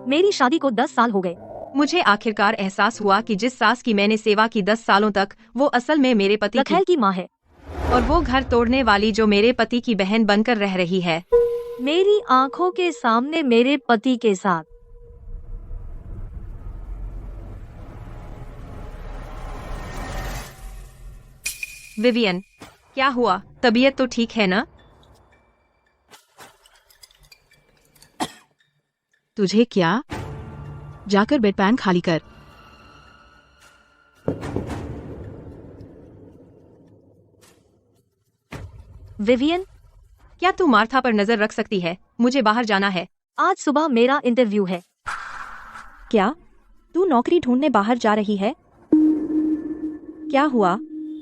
मेरी शादी को 10 साल हो गए। मुझे आखिरकार एहसास हुआ कि जिस सास की मैंने सेवा की 10 सालों तक, वो असल में मेरे पति रखेल की माँ है और वो घर तोड़ने वाली जो मेरे पति की बहन बनकर रह रही है। मेरी आंखों के सामने मेरे पति के साथ। विवियन, क्या हुआ? तबीयत तो ठीक है ना? तुझे क्या? जाकर बेड पैन खाली कर। विवियन, क्या तू मार्था पर नजर रख सकती है? मुझे बाहर जाना है। आज सुबह मेरा इंटरव्यू है। क्या तू नौकरी ढूंढने बाहर जा रही है? क्या हुआ?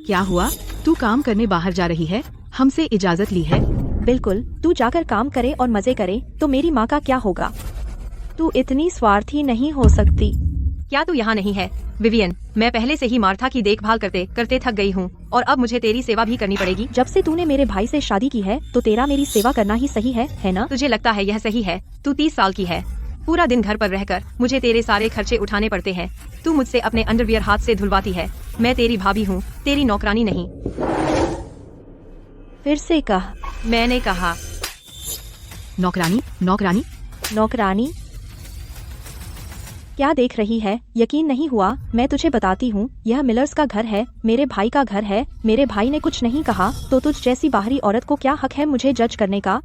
क्या हुआ? तू काम करने बाहर जा रही है? हमसे इजाजत ली है? बिल्कुल, तू जाकर काम करे और मजे करे तो मेरी माँ का क्या होगा? तू इतनी स्वार्थी नहीं हो सकती। क्या तू यहाँ नहीं है? विवियन, मैं पहले से ही मार्था की देखभाल करते करते थक गई हूँ और अब मुझे तेरी सेवा भी करनी पड़ेगी। जब से तूने मेरे भाई से शादी की है तो तेरा मेरी सेवा करना ही सही है ना? तुझे लगता है यह सही है? तू 30 साल की है। पूरा दिन घर पर रहकर मुझे तेरे सारे खर्चे उठाने पड़ते हैं। तू मुझसे अपने अंडरवियर हाथ से धुलवाती है। मैं तेरी भाभी हूँ, तेरी नौकरानी नहीं। फिर से कह। मैंने कहा नौकरानी? नौकरानी? नौकरानी? क्या देख रही है? यकीन नहीं हुआ? मैं तुझे बताती हूँ, यह मिलर्स का घर है, मेरे भाई का घर है। मेरे भाई ने कुछ नहीं कहा तो तुझ जैसी बाहरी औरत को क्या हक है मुझे जज करने का?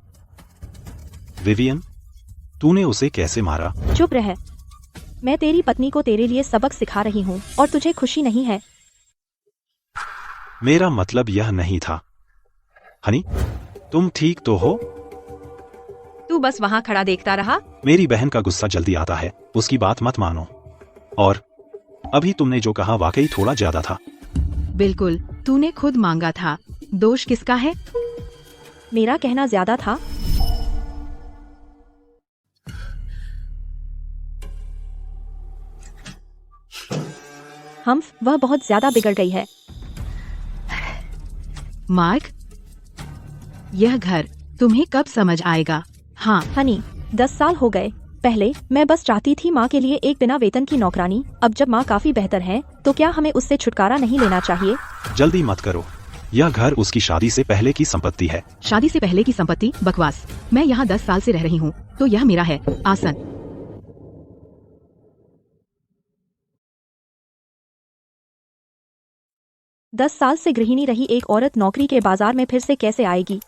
विवियन, तूने उसे कैसे मारा? चुप रह। मैं तेरी पत्नी को तेरे लिए सबक सिखा रही हूँ और तुझे खुशी नहीं है। मेरा मतलब यह नहीं था। हनी, तुम ठीक तो हो? तू बस वहाँ खड़ा देखता रहा। मेरी बहन का गुस्सा जल्दी आता है, उसकी बात मत मानो। और अभी तुमने जो कहा वाकई थोड़ा ज्यादा था। बिल्कुल, तूने खुद मांगा था। दोष किसका है? मेरा कहना ज्यादा था। वह बहुत ज्यादा बिगड़ गई है। मार्क, यह घर तुम्हें कब समझ आएगा? हाँ हनी, 10 साल हो गए। पहले मैं बस चाहती थी माँ के लिए एक बिना वेतन की नौकरानी। अब जब माँ काफी बेहतर है तो क्या हमें उससे छुटकारा नहीं लेना चाहिए? जल्दी मत करो, यह घर उसकी शादी से पहले की संपत्ति है। शादी से पहले की संपत्ति? बकवास। मैं यहाँ 10 साल से रह रही हूँ तो यह मेरा है। आसन। दस साल से गृहिणी रही एक औरत नौकरी के बाजार में फिर से कैसे आएगी?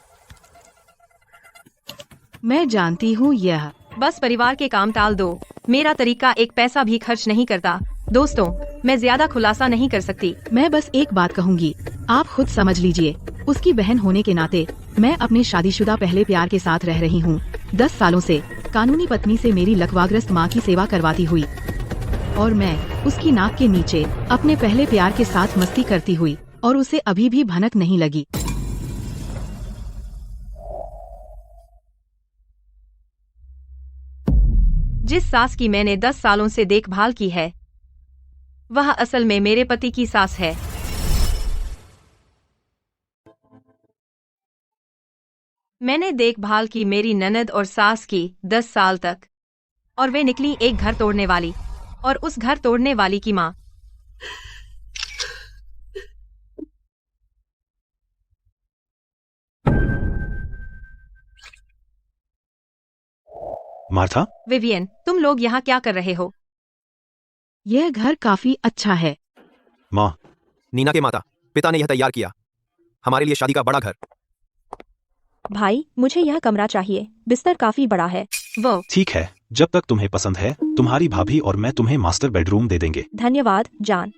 मैं जानती हूँ यह। बस परिवार के काम टाल दो। मेरा तरीका एक पैसा भी खर्च नहीं करता। दोस्तों, मैं ज्यादा खुलासा नहीं कर सकती। मैं बस एक बात कहूँगी, आप खुद समझ लीजिए। उसकी बहन होने के नाते मैं अपने शादीशुदा पहले प्यार के साथ रह रही हूँ। 10 सालों से कानूनी पत्नी से मेरी लकवाग्रस्त माँ की सेवा करवाती हुई, और मैं उसकी नाक के नीचे अपने पहले प्यार के साथ मस्ती करती हुई, और उसे अभी भी भनक नहीं लगी। जिस सास की मैंने 10 सालों से देखभाल की है, वह असल में मेरे पति की सास है। मैंने देखभाल की मेरी ननद और सास की 10 साल तक, और वे निकली एक घर तोड़ने वाली, और उस घर तोड़ने वाली की माँ। मार्था? विवियन, तुम लोग यहाँ क्या कर रहे हो? यह घर काफी अच्छा है। माँ, नीना के माता पिता ने यह तैयार किया, हमारे लिए शादी का बड़ा घर। भाई, मुझे यह कमरा चाहिए, बिस्तर काफी बड़ा है। वो ठीक है, जब तक तुम्हें पसंद है, तुम्हारी भाभी और मैं तुम्हें मास्टर बेडरूम दे देंगे। धन्यवाद जान।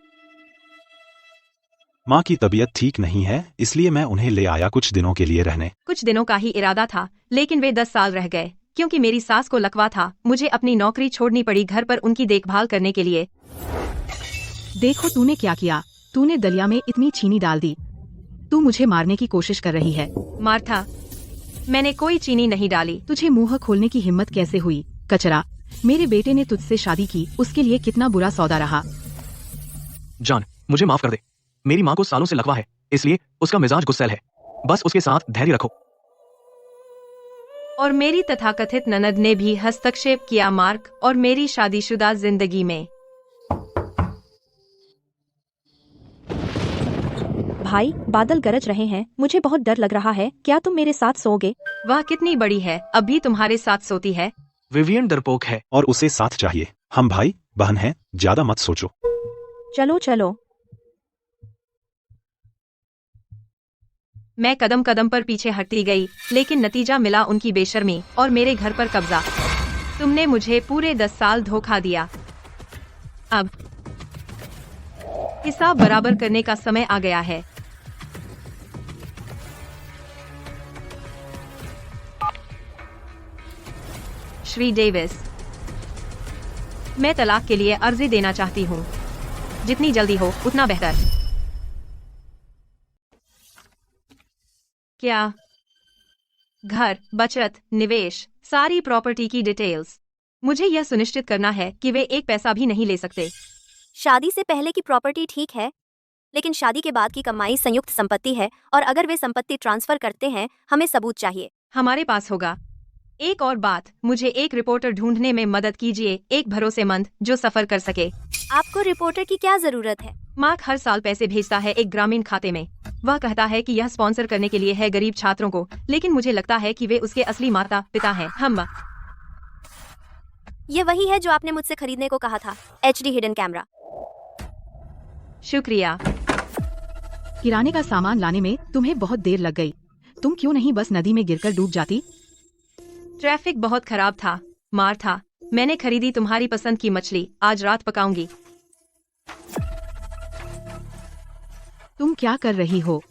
माँ की तबीयत ठीक नहीं है, इसलिए मैं उन्हें ले आया कुछ दिनों के लिए रहने। कुछ दिनों का ही इरादा था, लेकिन वे 10 साल रह गए, क्योंकि मेरी सास को लकवा था। मुझे अपनी नौकरी छोड़नी पड़ी घर पर उनकी देखभाल करने के लिए। देखो तूने क्या किया, तूने दलिया में इतनी चीनी डाल दी। तू मुझे मारने की कोशिश कर रही है। मार्था, मैंने कोई चीनी नहीं डाली। तुझे मुंह खोलने की हिम्मत कैसे हुई? कचरा, मेरे बेटे ने तुझसे शादी की, उसके लिए कितना बुरा सौदा रहा। जान, मुझे माफ कर दे। मेरी माँ को सालों से लकवा है, इसलिए उसका मिजाज गुस्सैल है। बस उसके साथ धैर्य रखो। और मेरी तथाकथित ननद ने भी हस्तक्षेप किया मार्क और मेरी शादीशुदा जिंदगी में। भाई, बादल गरज रहे हैं, मुझे बहुत डर लग रहा है, क्या तुम मेरे साथ सोओगे? वह कितनी बड़ी है, अभी तुम्हारे साथ सोती है। विवियन डरपोक है। और उसे साथ चाहिए। हम भाई बहन हैं, ज्यादा मत सोचो। चलो चलो। मैं कदम कदम पर पीछे हटती गई, लेकिन नतीजा मिला उनकी बेशर्मी और मेरे घर पर कब्जा। तुमने मुझे पूरे 10 साल धोखा दिया। अब हिसाब बराबर करने का समय आ गया है। श्री डेविस, मैं तलाक के लिए अर्जी देना चाहती हूँ। जितनी जल्दी हो उतना बेहतर। क्या? घर, बचत, निवेश, सारी प्रॉपर्टी की डिटेल्स। मुझे यह सुनिश्चित करना है कि वे एक पैसा भी नहीं ले सकते। शादी से पहले की प्रॉपर्टी ठीक है, लेकिन शादी के बाद की कमाई संयुक्त संपत्ति है, और अगर वे संपत्ति ट्रांसफर करते हैं, हमें सबूत चाहिए। हमारे पास होगा। एक और बात, मुझे एक रिपोर्टर ढूंढने में मदद कीजिए, एक भरोसेमंद जो सफर कर सके। आपको रिपोर्टर की क्या जरूरत है? मार्क हर साल पैसे भेजता है एक ग्रामीण खाते में। वह कहता है कि यह स्पॉन्सर करने के लिए है गरीब छात्रों को, लेकिन मुझे लगता है कि वे उसके असली माता पिता हैं। हम ये वही है जो आपने मुझसे खरीदने को कहा था, HD हिडन कैमरा। शुक्रिया। किराने का सामान लाने में तुम्हें बहुत देर लग गई। तुम क्यों नहीं बस नदी में गिरकर डूब जाती? ट्रैफिक बहुत खराब था, मार्था। मैंने खरीदी तुम्हारी पसंद की मछली, आज रात पकाऊंगी। तुम क्या कर रही हो?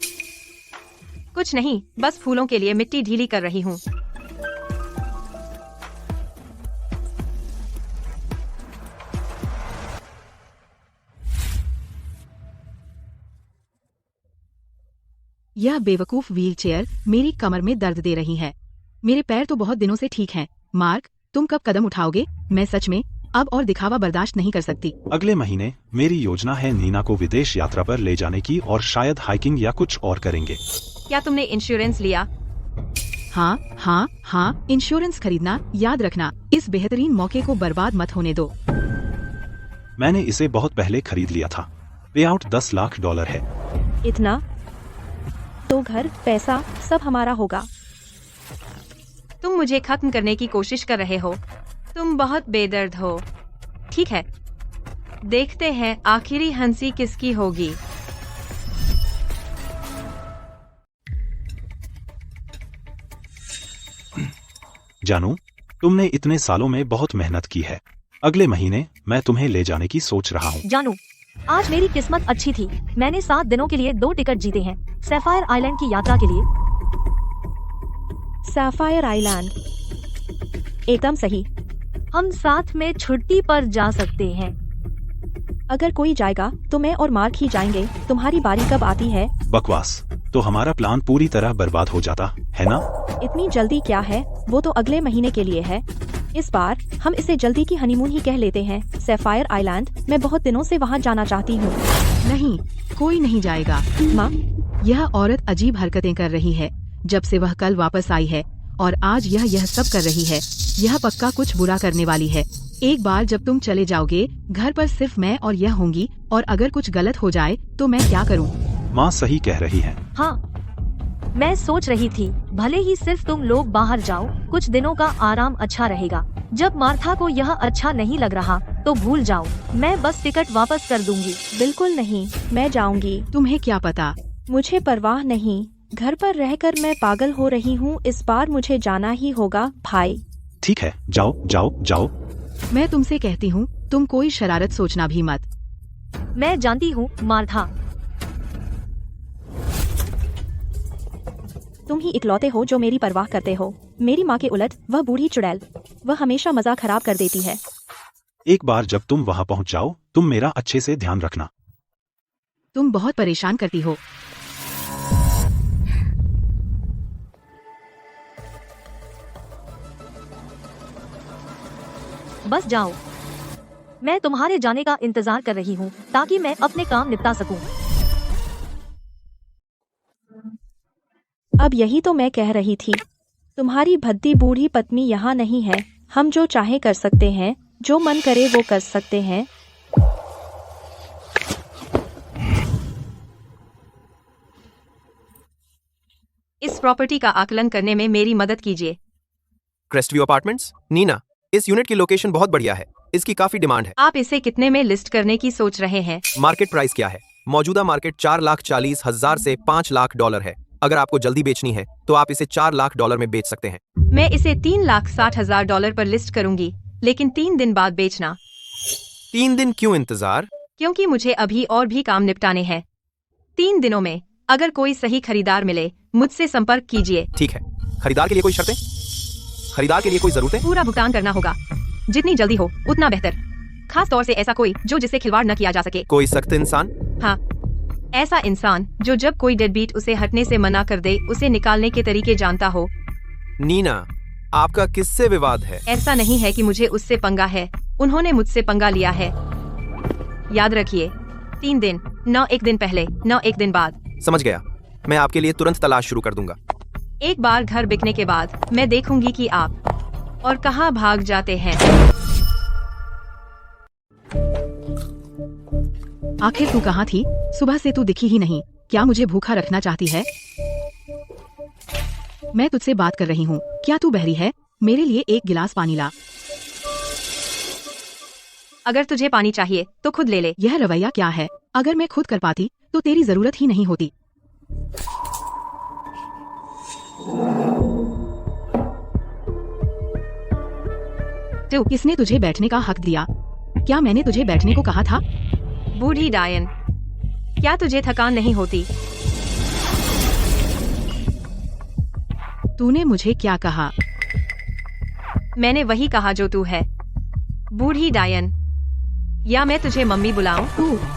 कुछ नहीं, बस फूलों के लिए मिट्टी ढीली कर रही हूँ। यह बेवकूफ व्हीलचेयर मेरी कमर में दर्द दे रही है। मेरे पैर तो बहुत दिनों से ठीक हैं। मार्क, तुम कब कदम उठाओगे? मैं सच में अब और दिखावा बर्दाश्त नहीं कर सकती। अगले महीने मेरी योजना है नीना को विदेश यात्रा पर ले जाने की, और शायद हाइकिंग या कुछ और करेंगे। क्या तुमने इंश्योरेंस लिया? हाँ हाँ हाँ, इंश्योरेंस खरीदना याद रखना। इस बेहतरीन मौके को बर्बाद मत होने दो। मैंने इसे बहुत पहले खरीद लिया था। पे आउट $10 लाख है। इतना? तो घर, पैसा सब हमारा होगा। तुम मुझे खत्म करने की कोशिश कर रहे हो। तुम बहुत बेदर्द हो। ठीक है, देखते हैं आखिरी हंसी किसकी होगी। जानू, तुमने इतने सालों में बहुत मेहनत की है। अगले महीने मैं तुम्हें ले जाने की सोच रहा हूँ। जानू, आज मेरी किस्मत अच्छी थी। मैंने 7 दिनों के लिए 2 टिकट जीते हैं, सैफायर आइलैंड की यात्रा के लिए। सैफायर आइलैंड, एकदम सही। हम साथ में छुट्टी पर जा सकते हैं। अगर कोई जाएगा तो मैं और मार्क ही जाएंगे। तुम्हारी बारी कब आती है? बकवास, तो हमारा प्लान पूरी तरह बर्बाद हो जाता है ना? इतनी जल्दी क्या है? वो तो अगले महीने के लिए है। इस बार हम इसे जल्दी की हनीमून ही कह लेते हैं। सैफायर आइलैंड, मैं बहुत दिनों से वहाँ जाना चाहती हूँ। नहीं, कोई नहीं जाएगा। माँ, यह औरत अजीब हरकतें कर रही है। जब से वह कल वापस आई है और आज यह सब कर रही है, यह पक्का कुछ बुरा करने वाली है। एक बार जब तुम चले जाओगे, घर पर सिर्फ मैं और यह होंगी, और अगर कुछ गलत हो जाए तो मैं क्या करूं? माँ सही कह रही है। हाँ, मैं सोच रही थी भले ही सिर्फ तुम लोग बाहर जाओ, कुछ दिनों का आराम अच्छा रहेगा। जब मार्था को यह अच्छा नहीं लग रहा तो भूल जाओ, मैं बस टिकट वापस कर दूंगी। बिल्कुल नहीं, मैं जाऊंगी। तुम्हें क्या पता? मुझे परवाह नहीं। घर पर रहकर मैं पागल हो रही हूँ। इस बार मुझे जाना ही होगा भाई। ठीक है, जाओ जाओ जाओ। मैं तुमसे कहती हूँ, तुम कोई शरारत सोचना भी मत। मैं जानती हूँ मार्था। तुम ही इकलौते हो जो मेरी परवाह करते हो। मेरी माँ के उलट वह बूढ़ी चुड़ैल, वह हमेशा मजा खराब कर देती है। एक बार जब तुम वहाँ पहुँच जाओ, तुम मेरा अच्छे से ध्यान रखना। तुम बहुत परेशान करती हो। बस जाओ, मैं तुम्हारे जाने का इंतजार कर रही हूँ ताकि मैं अपने काम निपटा सकूं। अब यही तो मैं कह रही थी। तुम्हारी भद्दी बूढ़ी पत्नी यहाँ नहीं है। हम जो चाहे कर सकते हैं, जो मन करे वो कर सकते हैं। इस प्रॉपर्टी का आकलन करने में मेरी मदद कीजिए। क्रेस्टव्यू अपार्टमेंट्स। नीना, इस यूनिट की लोकेशन बहुत बढ़िया है। इसकी काफी डिमांड है। आप इसे कितने में लिस्ट करने की सोच रहे हैं? मार्केट प्राइस क्या है? मौजूदा मार्केट $4,40,000 से $5 लाख है। अगर आपको जल्दी बेचनी है तो आप इसे $4 लाख में बेच सकते हैं। मैं इसे $3,60,000 पर लिस्ट करूंगी, लेकिन 3 दिन बाद बेचना। 3 दिन क्यों इंतजार? क्योंकि मुझे अभी और भी काम निपटाने हैं। 3 दिनों में अगर कोई सही खरीदार मिले, मुझसे संपर्क कीजिए। ठीक है। खरीदार के लिए कोई शर्तें? खरीदार के लिए कोई जरूरतें? पूरा भुगतान करना होगा। जितनी जल्दी हो उतना बेहतर। खास तौर से ऐसा कोई जो जिससे खिलवाड़ न किया जा सके। कोई सख्त इंसान? हाँ, ऐसा इंसान जो जब कोई डेडबीट उसे हटने से मना कर दे, उसे निकालने के तरीके जानता हो। नीना, आपका किससे विवाद है? ऐसा नहीं है कि मुझे उससे पंगा है, उन्होंने मुझसे पंगा लिया है। याद रखिए, 3 दिन, न 1 दिन पहले, न 1 दिन बाद। समझ गया। मैं आपके लिए तुरंत तलाश शुरू कर दूंगा। एक बार घर बिकने के बाद मैं देखूंगी कि आप और कहाँ भाग जाते हैं। आखिर तू कहाँ थी? सुबह से तू दिखी ही नहीं। क्या मुझे भूखा रखना चाहती है? मैं तुझसे बात कर रही हूँ। क्या तू बहरी है? मेरे लिए एक गिलास पानी ला। अगर तुझे पानी चाहिए तो खुद ले ले। यह रवैया क्या है? अगर मैं खुद कर पाती तो तेरी जरूरत ही नहीं होती। तू किसने तुझे बैठने का हक दिया? क्या मैंने तुझे बैठने को कहा था? बूढ़ी डायन, क्या तुझे थकान नहीं होती? तूने मुझे क्या कहा? मैंने वही कहा जो तू है, बूढ़ी डायन। या मैं तुझे मम्मी बुलाऊं?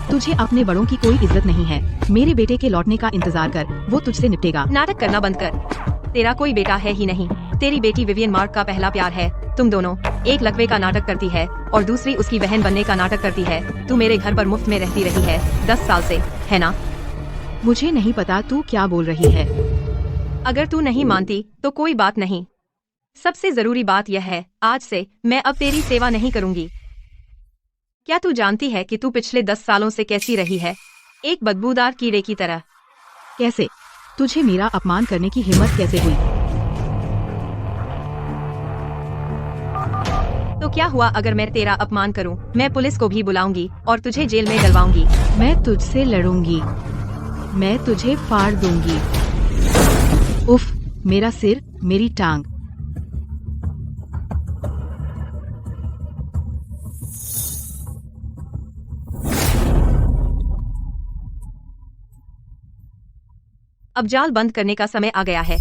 तुझे अपने बड़ों की कोई इज्जत नहीं है। मेरे बेटे के लौटने का इंतजार कर, वो तुझसे निपटेगा। नाटक करना बंद कर। तेरा कोई बेटा है ही नहीं। तेरी बेटी विवियन मार्क का पहला प्यार है। तुम दोनों, एक लकवे का नाटक करती है और दूसरी उसकी बहन बनने का नाटक करती है। तू मेरे घर पर मुफ्त में रहती रही है 10 साल से, है ना? मुझे नहीं पता तू क्या बोल रही है। अगर तू नहीं मानती तो कोई बात नहीं। सबसे जरूरी बात यह है, आज से मैं अब तेरी सेवा नहीं करूंगी। क्या तू जानती है कि तू पिछले 10 सालों से कैसी रही है? एक बदबूदार कीड़े की तरह। कैसे? तुझे मेरा अपमान करने की हिम्मत कैसे हुई? तो क्या हुआ अगर मैं तेरा अपमान करूं? मैं पुलिस को भी बुलाऊंगी और तुझे जेल में डलवाऊंगी। मैं तुझसे लड़ूंगी। मैं तुझे फाड़ दूंगी। उफ, मेरा सिर, मेरी टांग। अब जाल बंद करने का समय आ गया है।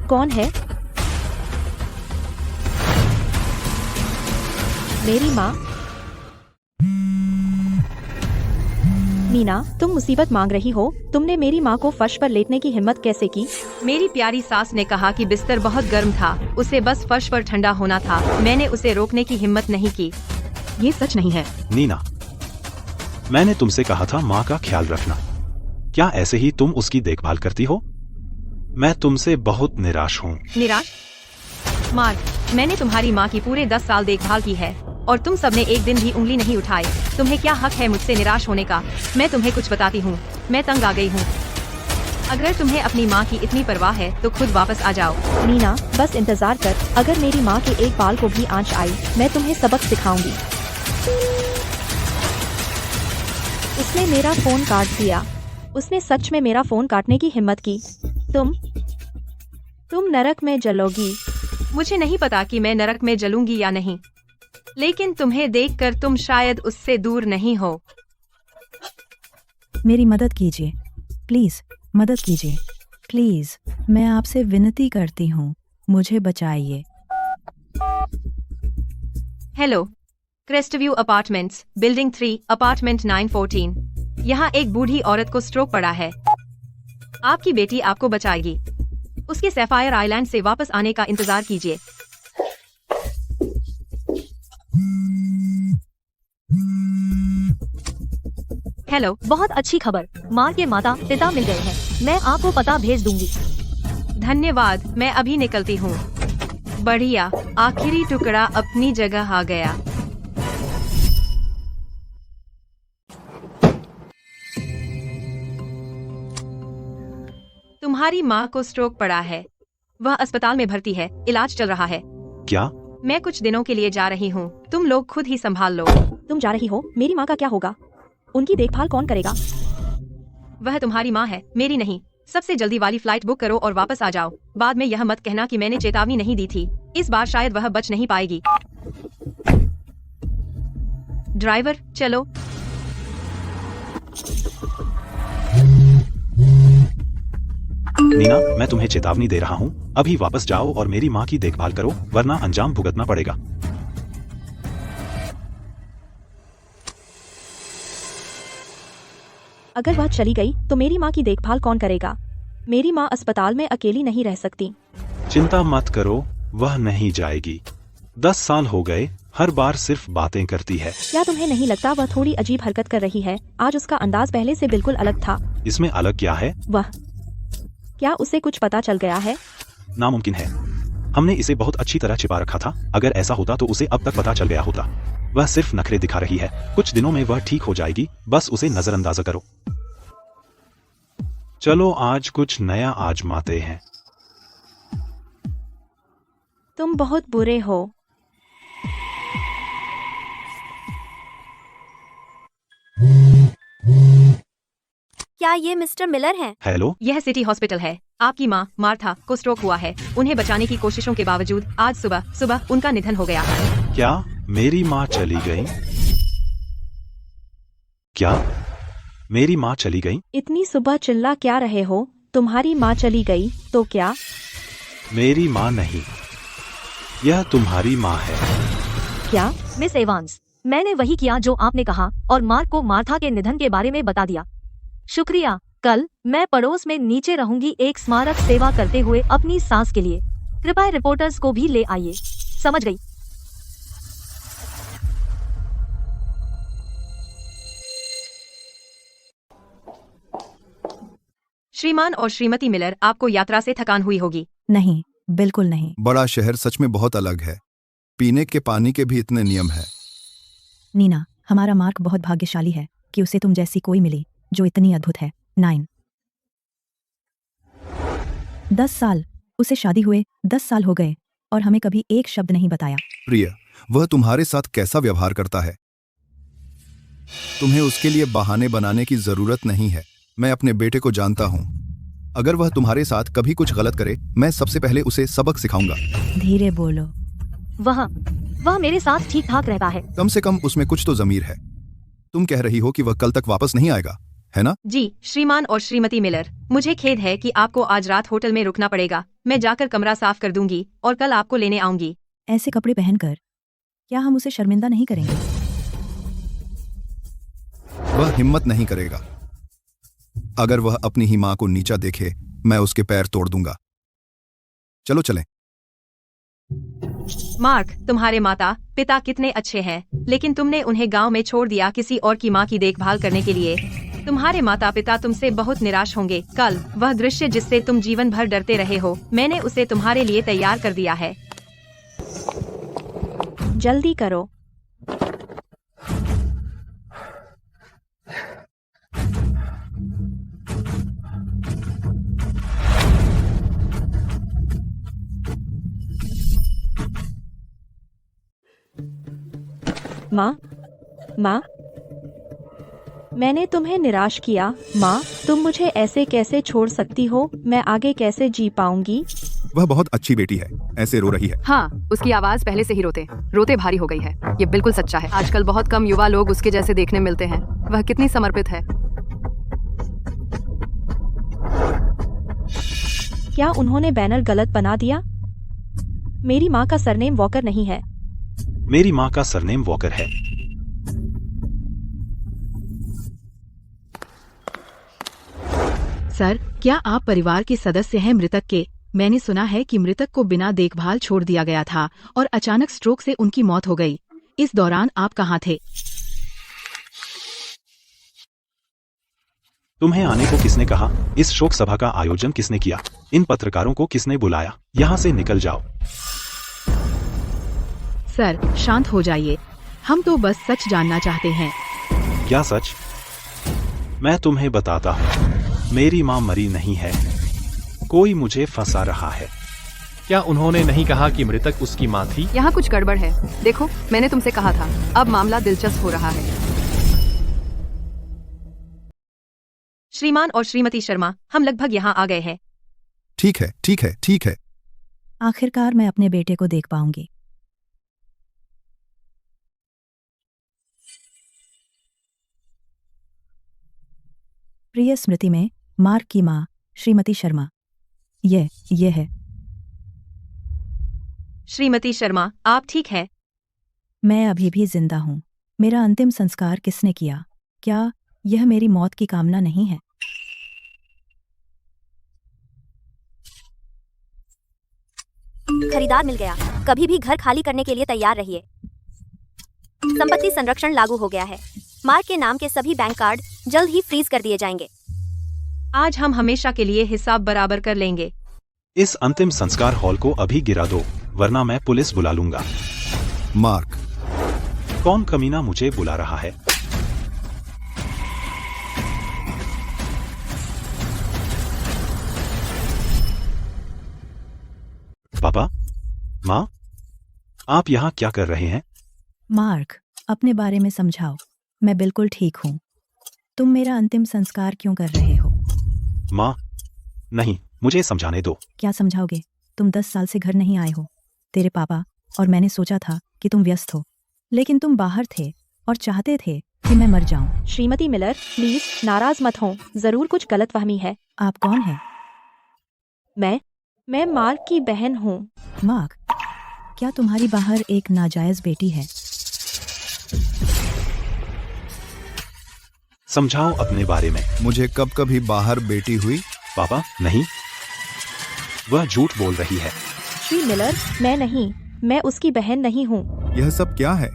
कौन है? मेरी माँ। नीना, तुम मुसीबत मांग रही हो। तुमने मेरी माँ को फर्श पर लेटने की हिम्मत कैसे की? मेरी प्यारी सास ने कहा कि बिस्तर बहुत गर्म था, उसे बस फर्श पर ठंडा होना था। मैंने उसे रोकने की हिम्मत नहीं की। ये सच नहीं है। नीना, मैंने तुमसे कहा था माँ का ख्याल रखना। क्या ऐसे ही तुम उसकी देखभाल करती हो? मैं तुमसे बहुत निराश हूँ। निराश? मार्क, मैंने तुम्हारी माँ की पूरे 10 साल देखभाल की है और तुम सबने एक दिन भी उंगली नहीं उठाई। तुम्हें क्या हक है मुझसे निराश होने का? मैं तुम्हें कुछ बताती हूँ, मैं तंग आ गई हूँ। अगर तुम्हें अपनी माँ की इतनी परवाह है तो खुद वापस आ जाओ। नीना, बस इंतजार कर। अगर मेरी माँ के एक बाल को भी आंच आई, मैं तुम्हें सबक सिखाऊंगी। उसने मेरा फोन काट दिया। उसने सच में मेरा फोन काटने की हिम्मत की। तुम नरक में जलोगी। मुझे नहीं पता कि मैं नरक में जलूंगी या नहीं, लेकिन तुम्हें देखकर तुम शायद उससे दूर नहीं हो। मेरी मदद कीजिए, प्लीज मदद कीजिए, प्लीज मैं आपसे विनती करती हूँ, मुझे बचाइए। Hello, Crestview apartments, building 3, apartment 914। यहाँ एक बूढ़ी औरत को स्ट्रोक पड़ा है। आपकी बेटी आपको बचाएगी। उसके सैफायर आइलैंड से वापस आने का इंतजार कीजिए। हेलो। बहुत अच्छी खबर, मार्क के माता पिता मिल गए हैं। मैं आपको पता भेज दूंगी। धन्यवाद, मैं अभी निकलती हूँ। बढ़िया, आखिरी टुकड़ा अपनी जगह आ गया। तुम्हारी माँ को स्ट्रोक पड़ा है। वह अस्पताल में भर्ती है, इलाज चल रहा है। क्या? मैं कुछ दिनों के लिए जा रही हूँ, तुम लोग खुद ही संभाल लो। तुम जा रही हो, मेरी माँ का क्या होगा? उनकी देखभाल कौन करेगा? वह तुम्हारी माँ है, मेरी नहीं। सबसे जल्दी वाली फ्लाइट बुक करो और वापस आ जाओ। बाद में यह मत कहना कि मैंने चेतावनी नहीं दी थी। इस बार शायद वह बच नहीं पाएगी। ड्राइवर, चलो। नीना, मैं तुम्हें चेतावनी दे रहा हूँ, अभी वापस जाओ और मेरी माँ की देखभाल करो, वरना अंजाम भुगतना पड़ेगा। अगर वह चली गई तो मेरी माँ की देखभाल कौन करेगा? मेरी माँ अस्पताल में अकेली नहीं रह सकती। चिंता मत करो, वह नहीं जाएगी। 10 साल हो गए, हर बार सिर्फ बातें करती है। क्या तुम्हें नहीं लगता वह थोड़ी अजीब हरकत कर रही है? आज उसका अंदाज पहले से बिल्कुल अलग था। इसमें अलग क्या है? वह क्या उसे कुछ पता चल गया है? नामुमकिन है। हमने इसे बहुत अच्छी तरह छिपा रखा था। अगर ऐसा होता तो उसे अब तक पता चल गया होता। वह सिर्फ नखरे दिखा रही है। कुछ दिनों में वह ठीक हो जाएगी, बस उसे नजरअंदाज करो। चलो आज कुछ नया आजमाते हैं। तुम बहुत बुरे हो। क्या ये मिस्टर मिलर हैं? हेलो, यह सिटी हॉस्पिटल है। आपकी माँ मार्था को स्ट्रोक हुआ है। उन्हें बचाने की कोशिशों के बावजूद आज सुबह उनका निधन हो गया। क्या मेरी माँ चली गई? क्या मेरी माँ चली गई? इतनी सुबह चिल्ला क्या रहे हो? तुम्हारी माँ चली गई तो क्या? मेरी माँ नहीं, यह तुम्हारी माँ है। क्या? मिस एवांस, मैंने वही किया जो आपने कहा और मार्क को मार्था के निधन के बारे में बता दिया। शुक्रिया। कल मैं पड़ोस में नीचे रहूंगी एक स्मारक सेवा करते हुए अपनी सांस के लिए। कृपया रिपोर्टर्स को भी ले आइए। समझ गई। श्रीमान और श्रीमती मिलर, आपको यात्रा से थकान हुई होगी। नहीं, बिल्कुल नहीं। बड़ा शहर सच में बहुत अलग है। पीने के पानी के भी इतने नियम है। नीना, हमारा मार्क बहुत भाग्यशाली है कि उसे तुम जैसी कोई मिली जो इतनी अद्भुत है। 10 साल, उसे शादी हुए 10 साल हो गए और हमें कभी एक शब्द नहीं बताया। प्रिय, वह तुम्हारे साथ कैसा व्यवहार करता है? तुम्हें उसके लिए बहाने बनाने की जरूरत नहीं है। मैं अपने बेटे को जानता हूँ। अगर वह तुम्हारे साथ कभी कुछ गलत करे, मैं सबसे पहले उसे सबक सिखाऊंगा। धीरे बोलो। वह मेरे साथ ठीक ठाक रहता है। कम से कम उसमें कुछ तो जमीर है। तुम कह रही हो कि वह कल तक वापस नहीं आएगा, है ना? जी श्रीमान और श्रीमती मिलर, मुझे खेद है कि आपको आज रात होटल में रुकना पड़ेगा। मैं जाकर कमरा साफ कर दूंगी और कल आपको लेने आऊंगी। ऐसे कपड़े पहनकर क्या हम उसे शर्मिंदा नहीं करेंगे? वह हिम्मत नहीं करेगा। अगर वह अपनी ही माँ को नीचा देखे, मैं उसके पैर तोड़ दूंगा। चलो चलें। मार्क, तुम्हारे माता पिता कितने अच्छे हैं, लेकिन तुमने उन्हें गांव में छोड़ दिया किसी और की माँ की देखभाल करने के लिए। तुम्हारे माता पिता तुमसे बहुत निराश होंगे। कल वह दृश्य जिससे तुम जीवन भर डरते रहे हो, मैंने उसे तुम्हारे लिए तैयार कर दिया है। जल्दी करो। माँ, मैंने तुम्हें निराश किया। माँ, तुम मुझे ऐसे कैसे छोड़ सकती हो? मैं आगे कैसे जी पाऊंगी? वह बहुत अच्छी बेटी है, ऐसे रो रही है। हाँ, उसकी आवाज पहले से ही रोते भारी हो गई है। ये बिल्कुल सच्चा है। आजकल बहुत कम युवा लोग उसके जैसे देखने मिलते हैं। वह कितनी समर्पित है। क्या उन्होंने बैनर गलत बना दिया? मेरी माँ का सरनेम वॉकर नहीं है। मेरी माँ का सरनेम वॉकर है। सर, क्या आप परिवार के सदस्य हैं मृतक के? मैंने सुना है कि मृतक को बिना देखभाल छोड़ दिया गया था और अचानक स्ट्रोक से उनकी मौत हो गई। इस दौरान आप कहाँ थे? तुम्हें आने को किसने कहा? इस शोक सभा का आयोजन किसने किया? इन पत्रकारों को किसने बुलाया? यहाँ से निकल जाओ। सर, शांत हो जाइए। हम तो बस सच जानना चाहते हैं। क्या सच? मैं तुम्हें बताता हूँ, मेरी माँ मरी नहीं है, कोई मुझे फंसा रहा है। क्या उन्होंने नहीं कहा कि मृतक उसकी माँ थी? यहाँ कुछ गड़बड़ है। देखो, मैंने तुमसे कहा था। अब मामला दिलचस्प हो रहा है। श्रीमान और श्रीमती शर्मा, हम लगभग यहाँ आ गए हैं। ठीक है, ठीक है, ठीक है। आखिरकार मैं अपने बेटे को देख पाऊंगी। प्रिय स्मृति में मार्क की माँ श्रीमती शर्मा। ये है। श्रीमती शर्मा, आप ठीक है? मैं अभी भी जिंदा हूँ। मेरा अंतिम संस्कार किसने किया? क्या यह मेरी मौत की कामना नहीं है? खरीदार मिल गया। कभी भी घर खाली करने के लिए तैयार रहिए। संपत्ति संरक्षण लागू हो गया है। मार्क के नाम के सभी बैंक कार्ड जल्द ही फ्रीज कर दिए जाएंगे। आज हम हमेशा के लिए हिसाब बराबर कर लेंगे। इस अंतिम संस्कार हॉल को अभी गिरा दो, वरना मैं पुलिस बुला लूंगा। मार्क, कौन कमीना मुझे बुला रहा है? पापा, माँ, आप यहाँ क्या कर रहे हैं? मार्क, अपने बारे में समझाओ। मैं बिल्कुल ठीक हूँ। तुम मेरा अंतिम संस्कार क्यों कर रहे हो? माँ, नहीं, मुझे समझाने दो। क्या समझाओगे? तुम 10 साल से घर नहीं आए हो। तेरे पापा और मैंने सोचा था कि तुम व्यस्त हो, लेकिन तुम बाहर थे और चाहते थे कि मैं मर जाऊं। श्रीमती मिलर, प्लीज नाराज मत हो। जरूर कुछ गलतफहमी है। आप कौन हैं? मैं मार्क की बहन हूँ। मार्क, क्या तुम्हारी बाहर एक नाजायज बेटी है? समझाओ अपने बारे में। मुझे कब कभी बाहर बेटी हुई? पापा, नहीं, वह झूठ बोल रही है। श्री मिलर, मैं नहीं, मैं उसकी बहन नहीं हूँ। यह सब क्या है?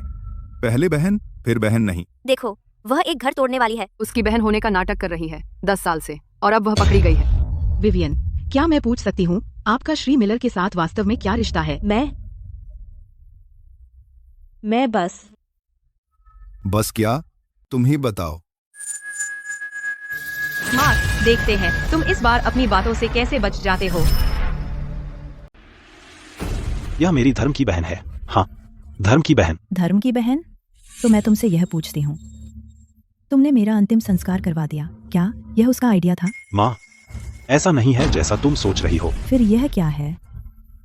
पहले बहन, फिर बहन नहीं। देखो, वह एक घर तोड़ने वाली है। उसकी बहन होने का नाटक कर रही है 10 साल से, और अब वह पकड़ी गई है। विवियन, क्या मैं पूछ सकती हूँ आपका श्री मिलर के साथ वास्तव में क्या रिश्ता है? मैं बस क्या? तुम ही बताओ। मार्क, देखते हैं तुम इस बार अपनी बातों से कैसे बच जाते हो। यह मेरी धर्म की बहन है। हाँ, धर्म की बहन। धर्म की बहन? तो मैं तुमसे यह पूछती हूँ, तुमने मेरा अंतिम संस्कार करवा दिया, क्या यह उसका आइडिया था? माँ, ऐसा नहीं है जैसा तुम सोच रही हो। फिर यह क्या है?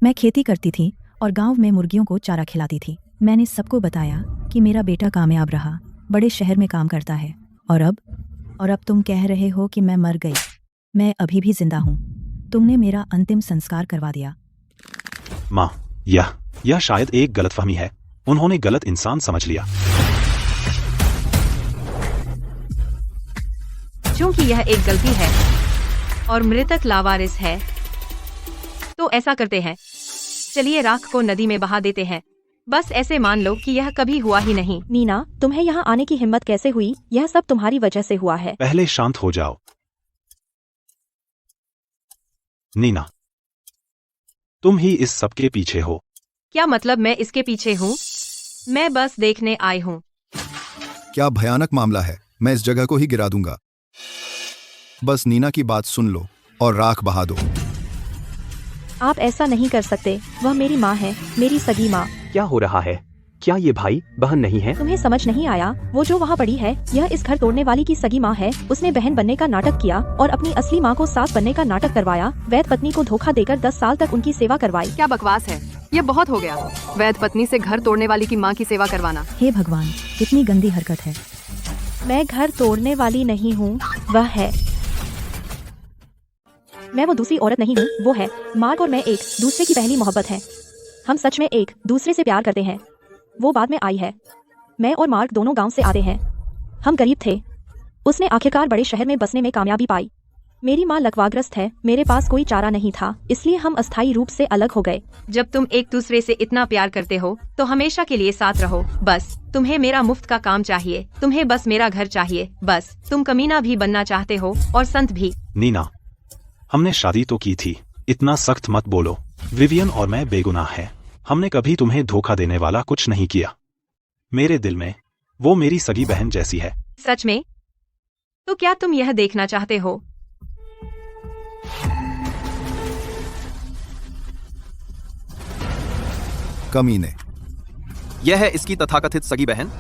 मैं खेती करती थी और गांव में मुर्गियों को चारा खिलाती थी। मैंने सबको बताया कि मेरा बेटा कामयाब रहा, बड़े शहर में काम करता है, और अब तुम कह रहे हो कि मैं मर गई। मैं अभी भी जिंदा हूँ। तुमने मेरा अंतिम संस्कार करवा दिया। माँ, यह शायद एक गलतफहमी है। उन्होंने गलत इंसान समझ लिया। क्योंकि यह एक गलती है और मृतक लावारिस है, तो ऐसा करते हैं, चलिए राख को नदी में बहा देते हैं। बस ऐसे मान लो कि यह कभी हुआ ही नहीं। नीना, तुम्हें यहाँ आने की हिम्मत कैसे हुई? यह सब तुम्हारी वजह से हुआ है। पहले शांत हो जाओ। नीना, तुम ही इस सब के पीछे हो। क्या मतलब मैं इसके पीछे हूँ? मैं बस देखने आई हूँ। क्या भयानक मामला है। मैं इस जगह को ही गिरा दूंगा। बस नीना की बात सुन लो और राख बहा दो। आप ऐसा नहीं कर सकते। वह मेरी माँ है, मेरी सगी माँ। क्या हो रहा है? क्या ये भाई बहन नहीं है? तुम्हें समझ नहीं आया? वो जो वहाँ पड़ी है, यह इस घर तोड़ने वाली की सगी माँ है। उसने बहन बनने का नाटक किया और अपनी असली माँ को सास बनने का नाटक करवाया। वैध पत्नी को धोखा देकर 10 साल तक उनकी सेवा करवाई। क्या बकवास है? ये बहुत हो गया। वैध पत्नी से घर तोड़ने वाली की माँ की सेवा करवाना। हे भगवान, कितनी गंदी हरकत है। मैं घर तोड़ने वाली नहीं हूँ, वह है। मैं वो दूसरी औरत नहीं हूँ, वो है। मार्क और मैं एक दूसरे की पहली मोहब्बत है। हम सच में एक दूसरे से प्यार करते हैं। वो बाद में आई है। मैं और मार्क दोनों गांव से आते हैं। हम गरीब थे। उसने आखिरकार बड़े शहर में बसने में कामयाबी पाई। मेरी माँ लकवाग्रस्त है, मेरे पास कोई चारा नहीं था, इसलिए हम अस्थायी रूप से अलग हो गए। जब तुम एक दूसरे से इतना प्यार करते हो तो हमेशा के लिए साथ रहो। बस तुम्हें मेरा मुफ्त का काम चाहिए, तुम्हें बस मेरा घर चाहिए। बस तुम कमीना भी बनना चाहते हो और संत भी। नीना, हमने शादी तो की थी, इतना सख्त मत बोलो। विवियन और मैं बेगुनाह हैं। हमने कभी तुम्हें धोखा देने वाला कुछ नहीं किया। मेरे दिल में वो मेरी सगी बहन जैसी है। सच में? तो क्या तुम यह देखना चाहते हो? कमीने। यह है इसकी तथाकथित सगी बहन।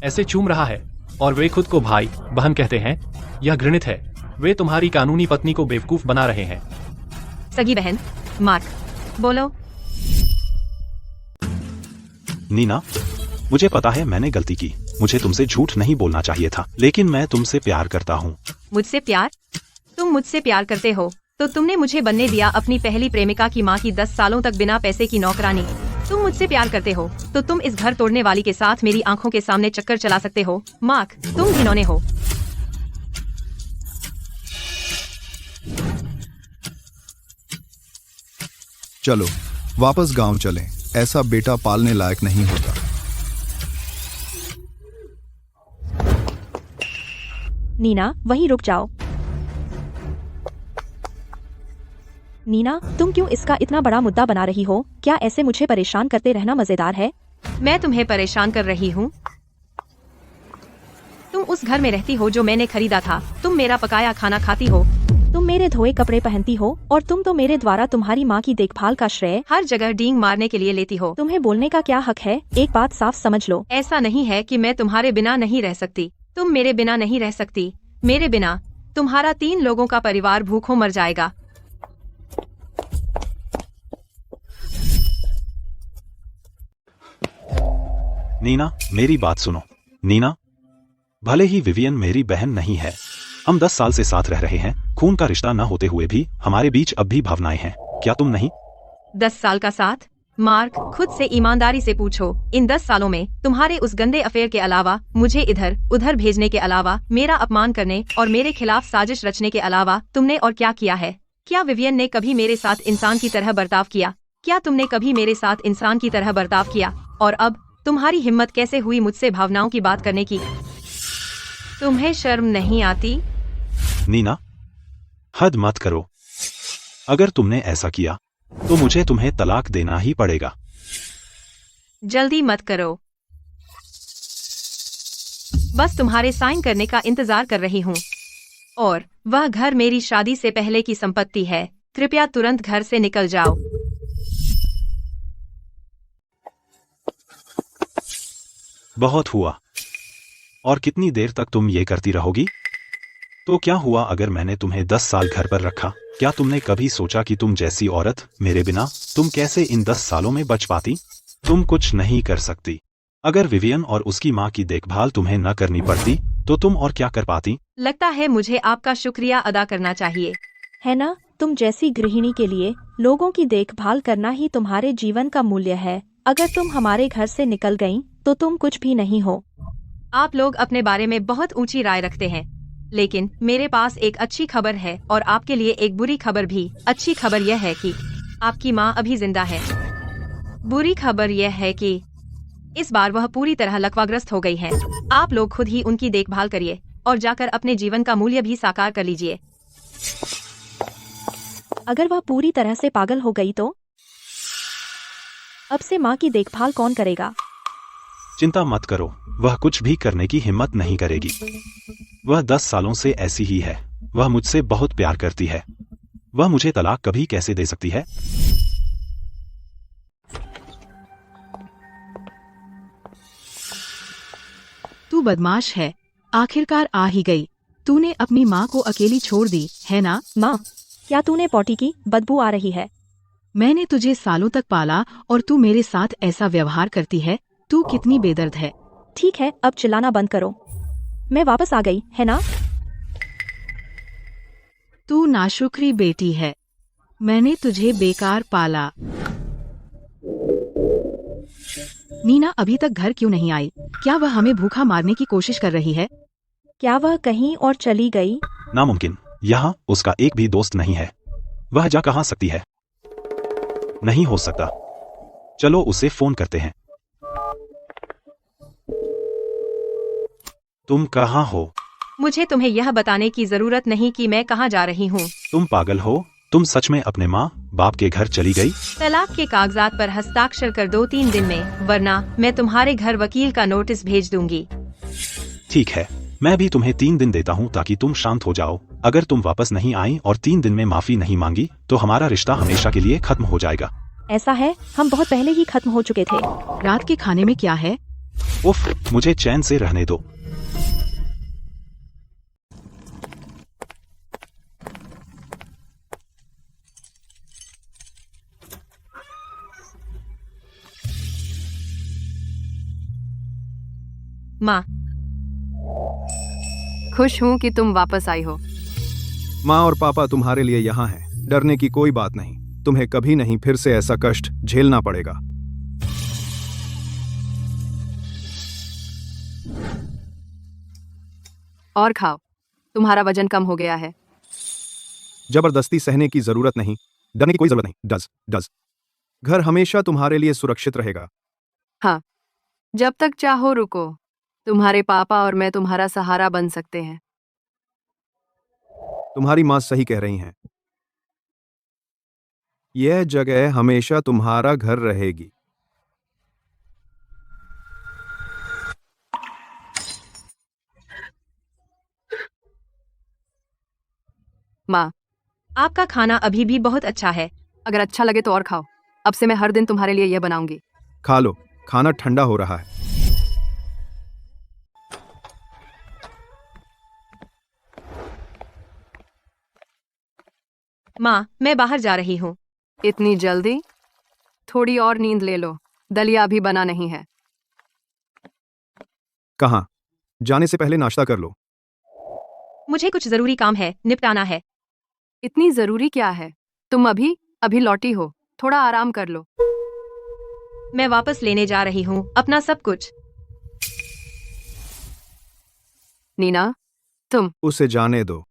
ऐसे चूम रहा है और वे खुद को भाई बहन कहते हैं। यह घृणित है। वे तुम्हारी कानूनी पत्नी को बेवकूफ बना रहे हैं। सगी बहन, मार्क, बोलो। नीना, मुझे पता है मैंने गलती की। मुझे तुमसे झूठ नहीं बोलना चाहिए था, लेकिन मैं तुमसे प्यार करता हूँ। मुझसे प्यार? तुम मुझसे प्यार करते हो तो तुमने मुझे बनने दिया अपनी पहली प्रेमिका की माँ की 10 सालों तक बिना पैसे की नौकरानी। तुम मुझसे प्यार करते हो तो तुम इस घर तोड़ने वाली के साथ मेरी आंखों के सामने चक्कर चला सकते हो। मार्क, तुम घिनौने हो। चलो वापस गांव चलें। ऐसा बेटा पालने लायक नहीं होता। नीना, वहीं रुक जाओ। नीना, तुम क्यों इसका इतना बड़ा मुद्दा बना रही हो? क्या ऐसे मुझे परेशान करते रहना मजेदार है? मैं तुम्हें परेशान कर रही हूँ? तुम उस घर में रहती हो जो मैंने खरीदा था। तुम मेरा पकाया खाना खाती हो। तुम मेरे धोए कपड़े पहनती हो और तुम तो मेरे द्वारा तुम्हारी माँ की देखभाल का श्रेय हर जगह डींग मारने के लिए लेती हो। तुम्हें बोलने का क्या हक है? एक बात साफ समझ लो। ऐसा नहीं है कि मैं तुम्हारे बिना नहीं रह सकती। तुम मेरे बिना नहीं रह सकती। मेरे बिना तुम्हारा 3 लोगों का परिवार भूखों मर जाएगा। नीना, मेरी बात सुनो। नीना, भले ही विवियन मेरी बहन नहीं है, हम 10 साल से साथ रह रहे हैं। खून का रिश्ता न होते हुए भी हमारे बीच अब भी भावनाएं हैं। क्या तुम नहीं? 10 साल का साथ? मार्क, खुद से ईमानदारी से पूछो, इन 10 सालों में तुम्हारे उस गंदे अफेयर के अलावा, मुझे इधर उधर भेजने के अलावा, मेरा अपमान करने और मेरे खिलाफ साजिश रचने के अलावा तुमने और क्या किया है? क्या विवियन ने कभी मेरे साथ इंसान की तरह बर्ताव किया? क्या तुमने कभी मेरे साथ इंसान की तरह बर्ताव किया? और अब तुम्हारी हिम्मत कैसे हुई मुझसे भावनाओं की बात करने की? तुम्हें शर्म नहीं आती? नीना, हद मत करो। अगर तुमने ऐसा किया तो मुझे तुम्हें तलाक देना ही पड़ेगा। जल्दी मत करो। बस तुम्हारे साइन करने का इंतजार कर रही हूँ। और वह घर मेरी शादी से पहले की संपत्ति है। कृपया तुरंत घर से निकल जाओ। बहुत हुआ। और कितनी देर तक तुम ये करती रहोगी? तो क्या हुआ अगर मैंने तुम्हें 10 साल घर पर रखा? क्या तुमने कभी सोचा कि तुम जैसी औरत मेरे बिना तुम कैसे इन 10 सालों में बच पाती? तुम कुछ नहीं कर सकती। अगर विवियन और उसकी माँ की देखभाल तुम्हें न करनी पड़ती तो तुम और क्या कर पाती? लगता है मुझे आपका शुक्रिया अदा करना चाहिए। है ना? तुम जैसी गृहिणी के लिए लोगों की देखभाल करना ही तुम्हारे जीवन का मूल्य है। अगर तुम हमारे घर से निकल गईं, तो तुम कुछ भी नहीं हो। आप लोग अपने बारे में बहुत ऊंची राय रखते हैं, लेकिन मेरे पास एक अच्छी खबर है और आपके लिए एक बुरी खबर भी। अच्छी खबर यह है कि आपकी माँ अभी जिंदा है। बुरी खबर यह है कि इस बार वह पूरी तरह लकवाग्रस्त हो गई है। आप लोग खुद ही उनकी देखभाल करिए और जाकर अपने जीवन का मूल्य भी साकार कर लीजिए। अगर वह पूरी तरह से पागल हो गई तो अब से माँ की देखभाल कौन करेगा? चिंता मत करो, वह कुछ भी करने की हिम्मत नहीं करेगी। वह 10 सालों से ऐसी ही है। वह मुझसे बहुत प्यार करती है। वह मुझे तलाक कभी कैसे दे सकती है? तू बदमाश है, आखिरकार आ ही गई। तूने अपनी माँ को अकेली छोड़ दी है ना? माँ, क्या तूने पॉटी की? बदबू आ रही है। मैंने तुझे सालों तक पाला और तू मेरे साथ ऐसा व्यवहार करती है। तू कितनी बेदर्द है। ठीक है, अब चिल्लाना बंद करो। मैं वापस आ गई, है ना? तू नाशुक्री बेटी है। मैंने तुझे बेकार पाला। नीना अभी तक घर क्यों नहीं आई? क्या वह हमें भूखा मारने की कोशिश कर रही है? क्या वह कहीं और चली गई? नामुमकिन। यहाँ उसका एक भी दोस्त नहीं है। वह जा कहाँ सकती है? नहीं हो सकता। चलो उसे फोन करते हैं। तुम कहाँ हो? मुझे तुम्हें यह बताने की जरूरत नहीं कि मैं कहाँ जा रही हूँ। तुम पागल हो? तुम सच में अपने माँ बाप के घर चली गई? तलाक के कागजात पर हस्ताक्षर कर दो 3 दिन में, वरना मैं तुम्हारे घर वकील का नोटिस भेज दूंगी। ठीक है, मैं भी तुम्हें 3 दिन देता हूँ ताकि तुम शांत हो जाओ। अगर तुम वापस नहीं आई और 3 दिन में माफी नहीं मांगी तो हमारा रिश्ता हमेशा के लिए खत्म हो जाएगा। ऐसा है, हम बहुत पहले ही खत्म हो चुके थे। रात के खाने में क्या है? उफ, मुझे चैन से रहने दो। माँ, खुश हूँ कि तुम वापस आई हो। माँ और पापा तुम्हारे लिए यहाँ हैं। डरने की कोई बात नहीं। तुम्हें कभी नहीं फिर से ऐसा कष्ट झेलना पड़ेगा। और खाओ, तुम्हारा वजन कम हो गया है। जबरदस्ती सहने की जरूरत नहीं, डरने की कोई जरूरत नहीं। डज घर हमेशा तुम्हारे लिए सुरक्षित रहेगा। हाँ, जब तक चाहो रुको। तुम्हारे पापा और मैं तुम्हारा सहारा बन सकते हैं। तुम्हारी माँ सही कह रही हैं। यह जगह हमेशा तुम्हारा घर रहेगी। माँ, आपका खाना अभी भी बहुत अच्छा है। अगर अच्छा लगे तो और खाओ। अब से मैं हर दिन तुम्हारे लिए यह बनाऊंगी। खा लो, खाना ठंडा हो रहा है। माँ, मैं बाहर जा रही हूँ। इतनी जल्दी? थोड़ी और नींद ले लो। दलिया अभी बना नहीं है। कहाँ? जाने से पहले नाश्ता कर लो। मुझे कुछ जरूरी काम है, निपटाना है। इतनी जरूरी क्या है? तुम अभी लौटी हो। थोड़ा आराम कर लो। मैं वापस लेने जा रही हूँ अपना सब कुछ। नीना, तुम उसे जाने दो।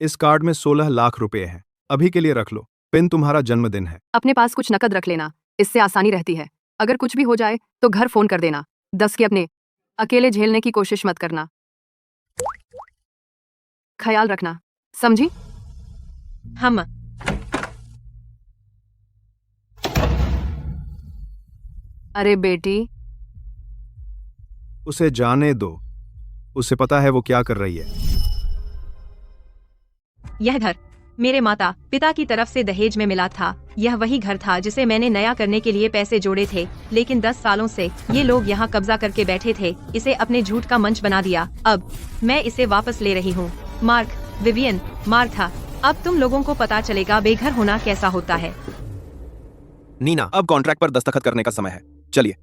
इस कार्ड में 16 लाख रुपए हैं। अभी के लिए रख लो। पिन तुम्हारा जन्मदिन है। अपने पास कुछ नकद रख लेना, इससे आसानी रहती है। अगर कुछ भी हो जाए तो घर फोन कर देना। 10 के अपने अकेले झेलने की कोशिश मत करना। ख्याल रखना, समझी? हम अरे बेटी, उसे जाने दो। उसे पता है वो क्या कर रही है। यह घर मेरे माता पिता की तरफ से दहेज में मिला था। यह वही घर था जिसे मैंने नया करने के लिए पैसे जोड़े थे, लेकिन 10 सालों से ये लोग यहाँ कब्जा करके बैठे थे। इसे अपने झूठ का मंच बना दिया। अब मैं इसे वापस ले रही हूँ। मार्क, विवियन, मार्था, अब तुम लोगों को पता चलेगा बेघर होना कैसा होता है। नीना, अब कॉन्ट्रैक्ट पर दस्तखत करने का समय है। चलिए।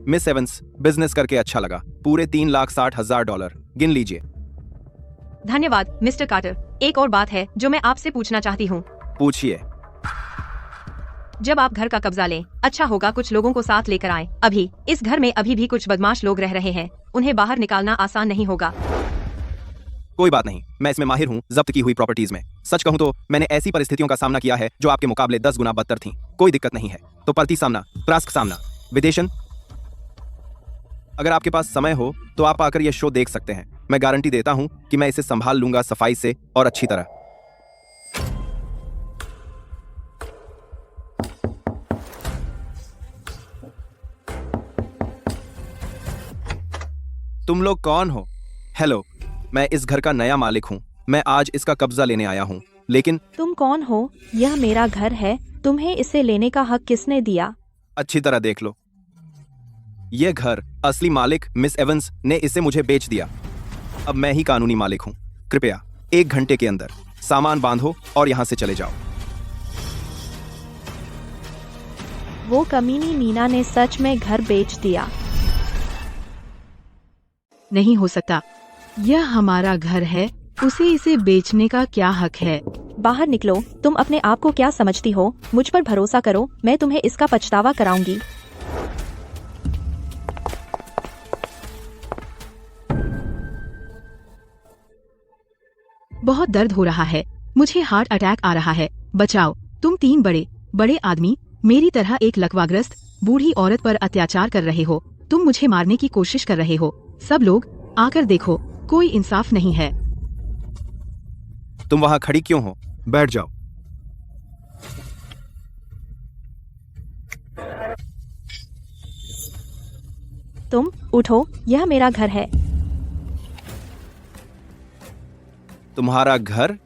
मिस एवंस, बिजनेस करके अच्छा लगा। पूरे $3,60,000 गिन लीजिए। धन्यवाद मिस्टर कार्टर। एक और बात है जो मैं आपसे पूछना चाहती हूँ। पूछिए। जब आप घर का कब्जा लें, अच्छा होगा कुछ लोगों को साथ लेकर आएं। अभी इस घर में अभी भी कुछ बदमाश लोग रह रहे हैं। उन्हें बाहर निकालना आसान नहीं होगा। कोई बात नहीं, मैं इसमें माहिर हूँ जब्त की हुई प्रॉपर्टीज में। सच कहूँ तो मैंने ऐसी परिस्थितियों का सामना किया है जो आपके मुकाबले 10 गुना बदतर थीं। कोई दिक्कत नहीं है। तो पलती सामना, प्रास्क सामना, विदेशन। अगर आपके पास समय हो तो आप आकर यह शो देख सकते हैं। मैं गारंटी देता हूं कि मैं इसे संभाल लूंगा सफाई से और अच्छी तरह। तुम लोग कौन हो? हेलो, मैं इस घर का नया मालिक हूं। मैं आज इसका कब्जा लेने आया हूं, लेकिन तुम कौन हो? यह मेरा घर है। तुम्हें इसे लेने का हक किसने दिया? अच्छी तरह देख लो। यह घर असली मालिक मिस एवंस ने इसे मुझे बेच दिया। अब मैं ही कानूनी मालिक हूं। कृपया 1 घंटे के अंदर सामान बांधो और यहां से चले जाओ। वो कमीनी नीना ने सच में घर बेच दिया। नहीं हो सकता। यह हमारा घर है। उसे इसे बेचने का क्या हक है? बाहर निकलो। तुम अपने आप को क्या समझती हो? मुझ पर भरोसा करो, मैं तुम्हें इसका पछतावा कराऊंगी। बहुत दर्द हो रहा है, मुझे हार्ट अटैक आ रहा है, बचाओ। तुम 3 बड़े बड़े आदमी मेरी तरह एक लकवाग्रस्त बूढ़ी औरत पर अत्याचार कर रहे हो। तुम मुझे मारने की कोशिश कर रहे हो। सब लोग आकर देखो, कोई इंसाफ नहीं है। तुम वहां खड़ी क्यों हो? बैठ जाओ। तुम उठो, यह मेरा घर है। तुम्हारा घर?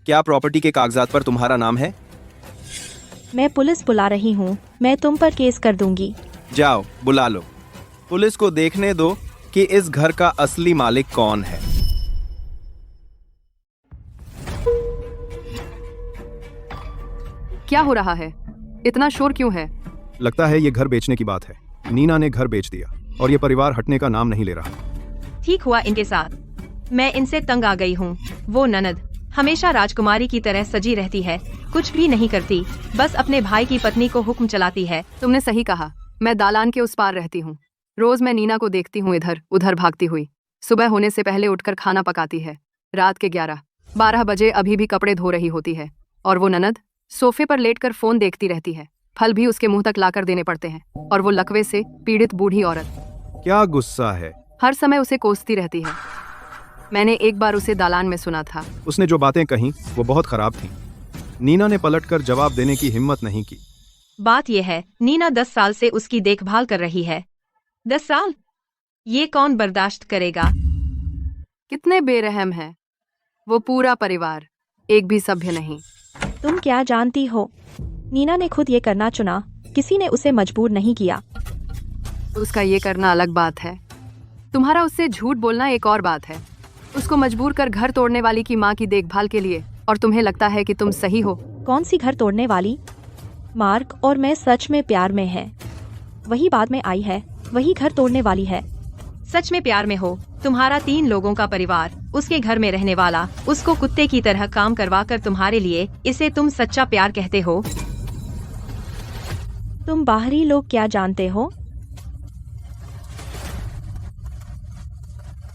क्या प्रॉपर्टी के कागजात पर तुम्हारा नाम है? मैं पुलिस बुला रही हूँ, मैं तुम पर केस कर दूंगी। जाओ बुला लो। पुलिस को देखने दो कि इस घर का असली मालिक कौन है। क्या हो रहा है? इतना शोर क्यों है? लगता है ये घर बेचने की बात है। नीना ने घर बेच दिया और ये परिवार हटने का नाम नहीं ले रहा। ठीक हुआ इनके साथ। मैं इनसे तंग आ गई हूँ। वो ननद हमेशा राजकुमारी की तरह सजी रहती है, कुछ भी नहीं करती, बस अपने भाई की पत्नी को हुक्म चलाती है। तुमने सही कहा। मैं दालान के उस पार रहती हूँ। रोज मैं नीना को देखती हूँ इधर उधर भागती हुई। सुबह होने से पहले उठकर खाना पकाती है। रात के 11-12 बजे अभी भी कपड़े धो रही होती है। और वो ननद सोफे पर लेटकर फोन देखती रहती है। फल भी उसके मुंह तक लाकर देने पड़ते हैं। और वो लकवे से पीड़ित बूढ़ी औरत क्या गुस्सा है? हर समय उसे कोसती रहती है। मैंने एक बार उसे दालान में सुना था। उसने जो बातें कही वो बहुत खराब थीं। नीना ने पलटकर जवाब देने की हिम्मत नहीं की। बात यह है, नीना 10 साल से उसकी देखभाल कर रही है। 10 साल? ये कौन बर्दाश्त करेगा? कितने बेरहम हैं वो पूरा परिवार, एक भी सभ्य नहीं। तुम क्या जानती हो? नीना ने खुद ये करना चुना, किसी ने उसे मजबूर नहीं किया। उसका ये करना अलग बात है, तुम्हारा उससे झूठ बोलना एक और बात है। उसको मजबूर कर घर तोड़ने वाली की माँ की देखभाल के लिए, और तुम्हें लगता है कि तुम सही हो। कौन सी घर तोड़ने वाली? मार्क और मैं सच में प्यार में हैं। वही बाद में आई है, वही घर तोड़ने वाली है। सच में प्यार में हो? तुम्हारा 3 लोगों का परिवार, उसके घर में रहने वाला, उसको कुत्ते की तरह काम करवा कर तुम्हारे लिए, इसे तुम सच्चा प्यार कहते हो? तुम बाहरी लोग क्या जानते हो?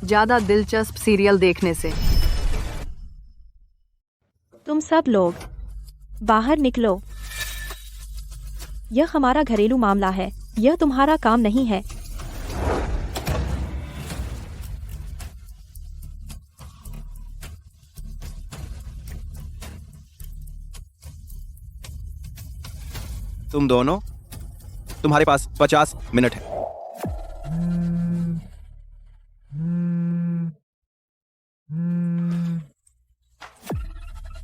ज्यादा दिलचस्प सीरियल देखने से। तुम सब लोग बाहर निकलो। यह हमारा घरेलू मामला है, यह तुम्हारा काम नहीं है। तुम दोनों, तुम्हारे पास 50 मिनट है।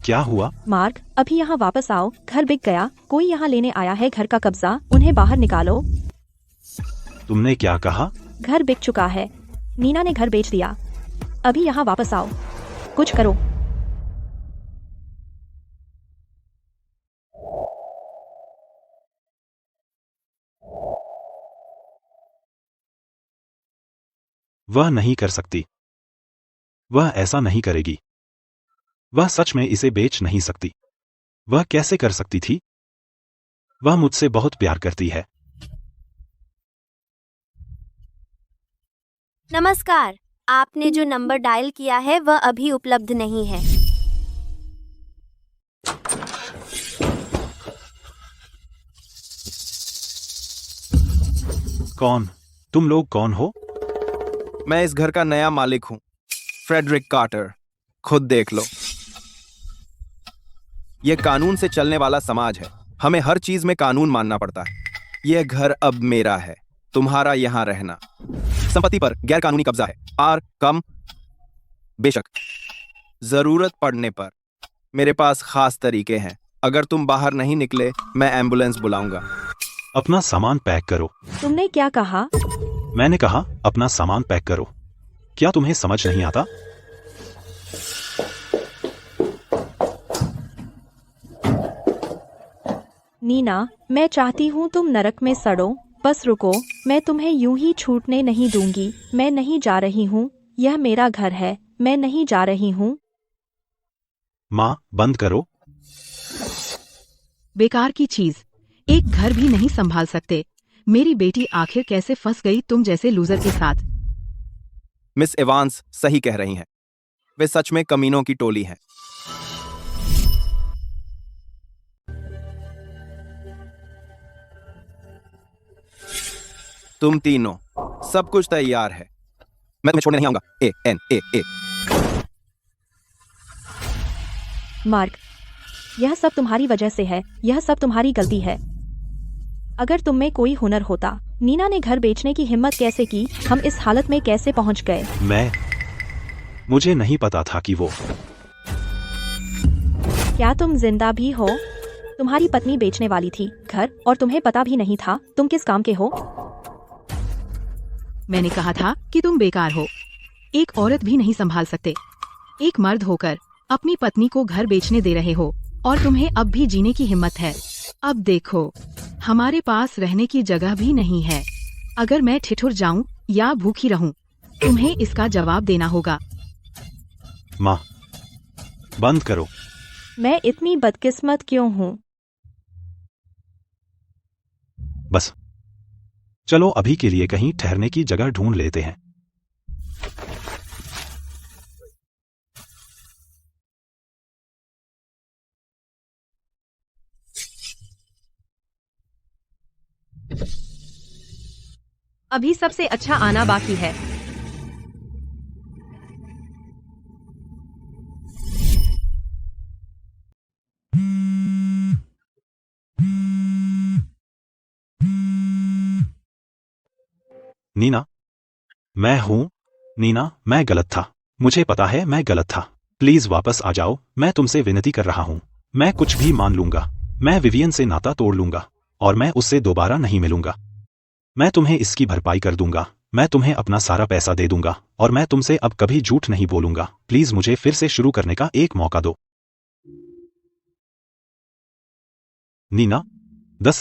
क्या हुआ? मार्क, अभी यहाँ वापस आओ, घर बिक गया, कोई यहाँ लेने आया है घर का कब्जा, उन्हें बाहर निकालो। तुमने क्या कहा? घर बिक चुका है, नीना ने घर बेच दिया। अभी यहाँ वापस आओ, कुछ करो। वह नहीं कर सकती। वह ऐसा नहीं करेगी। वह सच में इसे बेच नहीं सकती। वह कैसे कर सकती थी? वह मुझसे बहुत प्यार करती है। नमस्कार, आपने जो नंबर डायल किया है वह अभी उपलब्ध नहीं है। कौन? तुम लोग कौन हो? मैं इस घर का नया मालिक हूं, फ्रेडरिक कार्टर। खुद देख लो। यह कानून से चलने वाला समाज है, हमें हर चीज में कानून मानना पड़ता है। यह घर अब मेरा है, तुम्हारा यहां रहना। संपत्ति पर गैर कानूनी कब्जा है। आर कम बेशक जरूरत पड़ने पर मेरे पास खास तरीके हैं। अगर तुम बाहर नहीं निकले मैं एम्बुलेंस बुलाऊंगा। अपना सामान पैक करो। तुमने क्या कहा? मैंने कहा अपना सामान पैक करो। क्या तुम्हें समझ नहीं आता? नीना, मैं चाहती हूँ तुम नरक में सड़ो, बस रुको, मैं तुम्हें यूं ही छूटने नहीं दूंगी। मैं नहीं जा रही हूँ, यह मेरा घर है, मैं नहीं जा रही हूँ। माँ, बंद करो। बेकार की चीज, एक घर भी नहीं संभाल सकते। मेरी बेटी आखिर कैसे फंस गई तुम जैसे लूजर के साथ? मिस एवांस सही कह रही हैं। वे सच में कमीनों की टोली है। तुम तीनों, सब कुछ तैयार है। मैं तुम्हें छोड़ने नहीं आऊंगा। A-N-A-A। मार्क, यह सब तुम्हारी वजह से है, यह सब तुम्हारी गलती है। अगर तुम में कोई हुनर होता, नीना ने घर बेचने की हिम्मत कैसे की? हम इस हालत में कैसे पहुंच गए? मुझे नहीं पता था कि वो। क्या तुम जिंदा भी हो? तुम्हारी पत्नी बेचने वाली थी घर और तुम्हें पता भी नहीं था। तुम किस काम के हो? मैंने कहा था कि तुम बेकार हो, एक औरत भी नहीं संभाल सकते। एक मर्द होकर अपनी पत्नी को घर बेचने दे रहे हो और तुम्हें अब भी जीने की हिम्मत है। अब देखो, हमारे पास रहने की जगह भी नहीं है। अगर मैं ठिठुर जाऊं या भूखी रहूं, तुम्हें इसका जवाब देना होगा। माँ, बंद करो। मैं इतनी बदकिस्मत क्यों हूँ? बस चलो, अभी के लिए कहीं ठहरने की जगह ढूंढ लेते हैं। अभी सबसे अच्छा आना बाकी है। नीना, मैं हूं। नीना, मैं गलत था। मुझे पता है मैं गलत था। प्लीज वापस आ जाओ। मैं तुमसे विनती कर रहा हूं। मैं कुछ भी मान लूंगा। मैं विवियन से नाता तोड़ लूंगा और मैं उससे दोबारा नहीं मिलूंगा। मैं तुम्हें इसकी भरपाई कर दूंगा। मैं तुम्हें अपना सारा पैसा दे दूंगा और मैं तुमसे अब कभी झूठ नहीं बोलूंगा। प्लीज मुझे फिर से शुरू करने का एक मौका दो। नीना, 10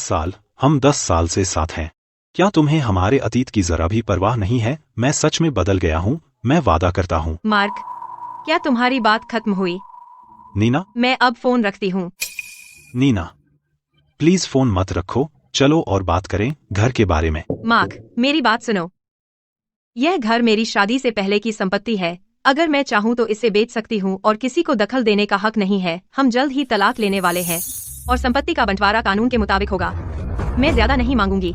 साल, हम 10 साल से साथ हैं। क्या तुम्हें हमारे अतीत की जरा भी परवाह नहीं है? मैं सच में बदल गया हूँ, मैं वादा करता हूँ। मार्क, क्या तुम्हारी बात खत्म हुई? नीना, मैं अब फोन रखती हूँ। नीना, प्लीज फोन मत रखो। चलो और बात करें घर के बारे में। मार्क, मेरी बात सुनो। यह घर मेरी शादी से पहले की संपत्ति है। अगर मैं चाहूँ तो इसे बेच सकती हूँ और किसी को दखल देने का हक नहीं है। हम जल्द ही तलाक लेने वाले हैं और संपत्ति का बंटवारा कानून के मुताबिक होगा। मैं ज्यादा नहीं मांगूंगी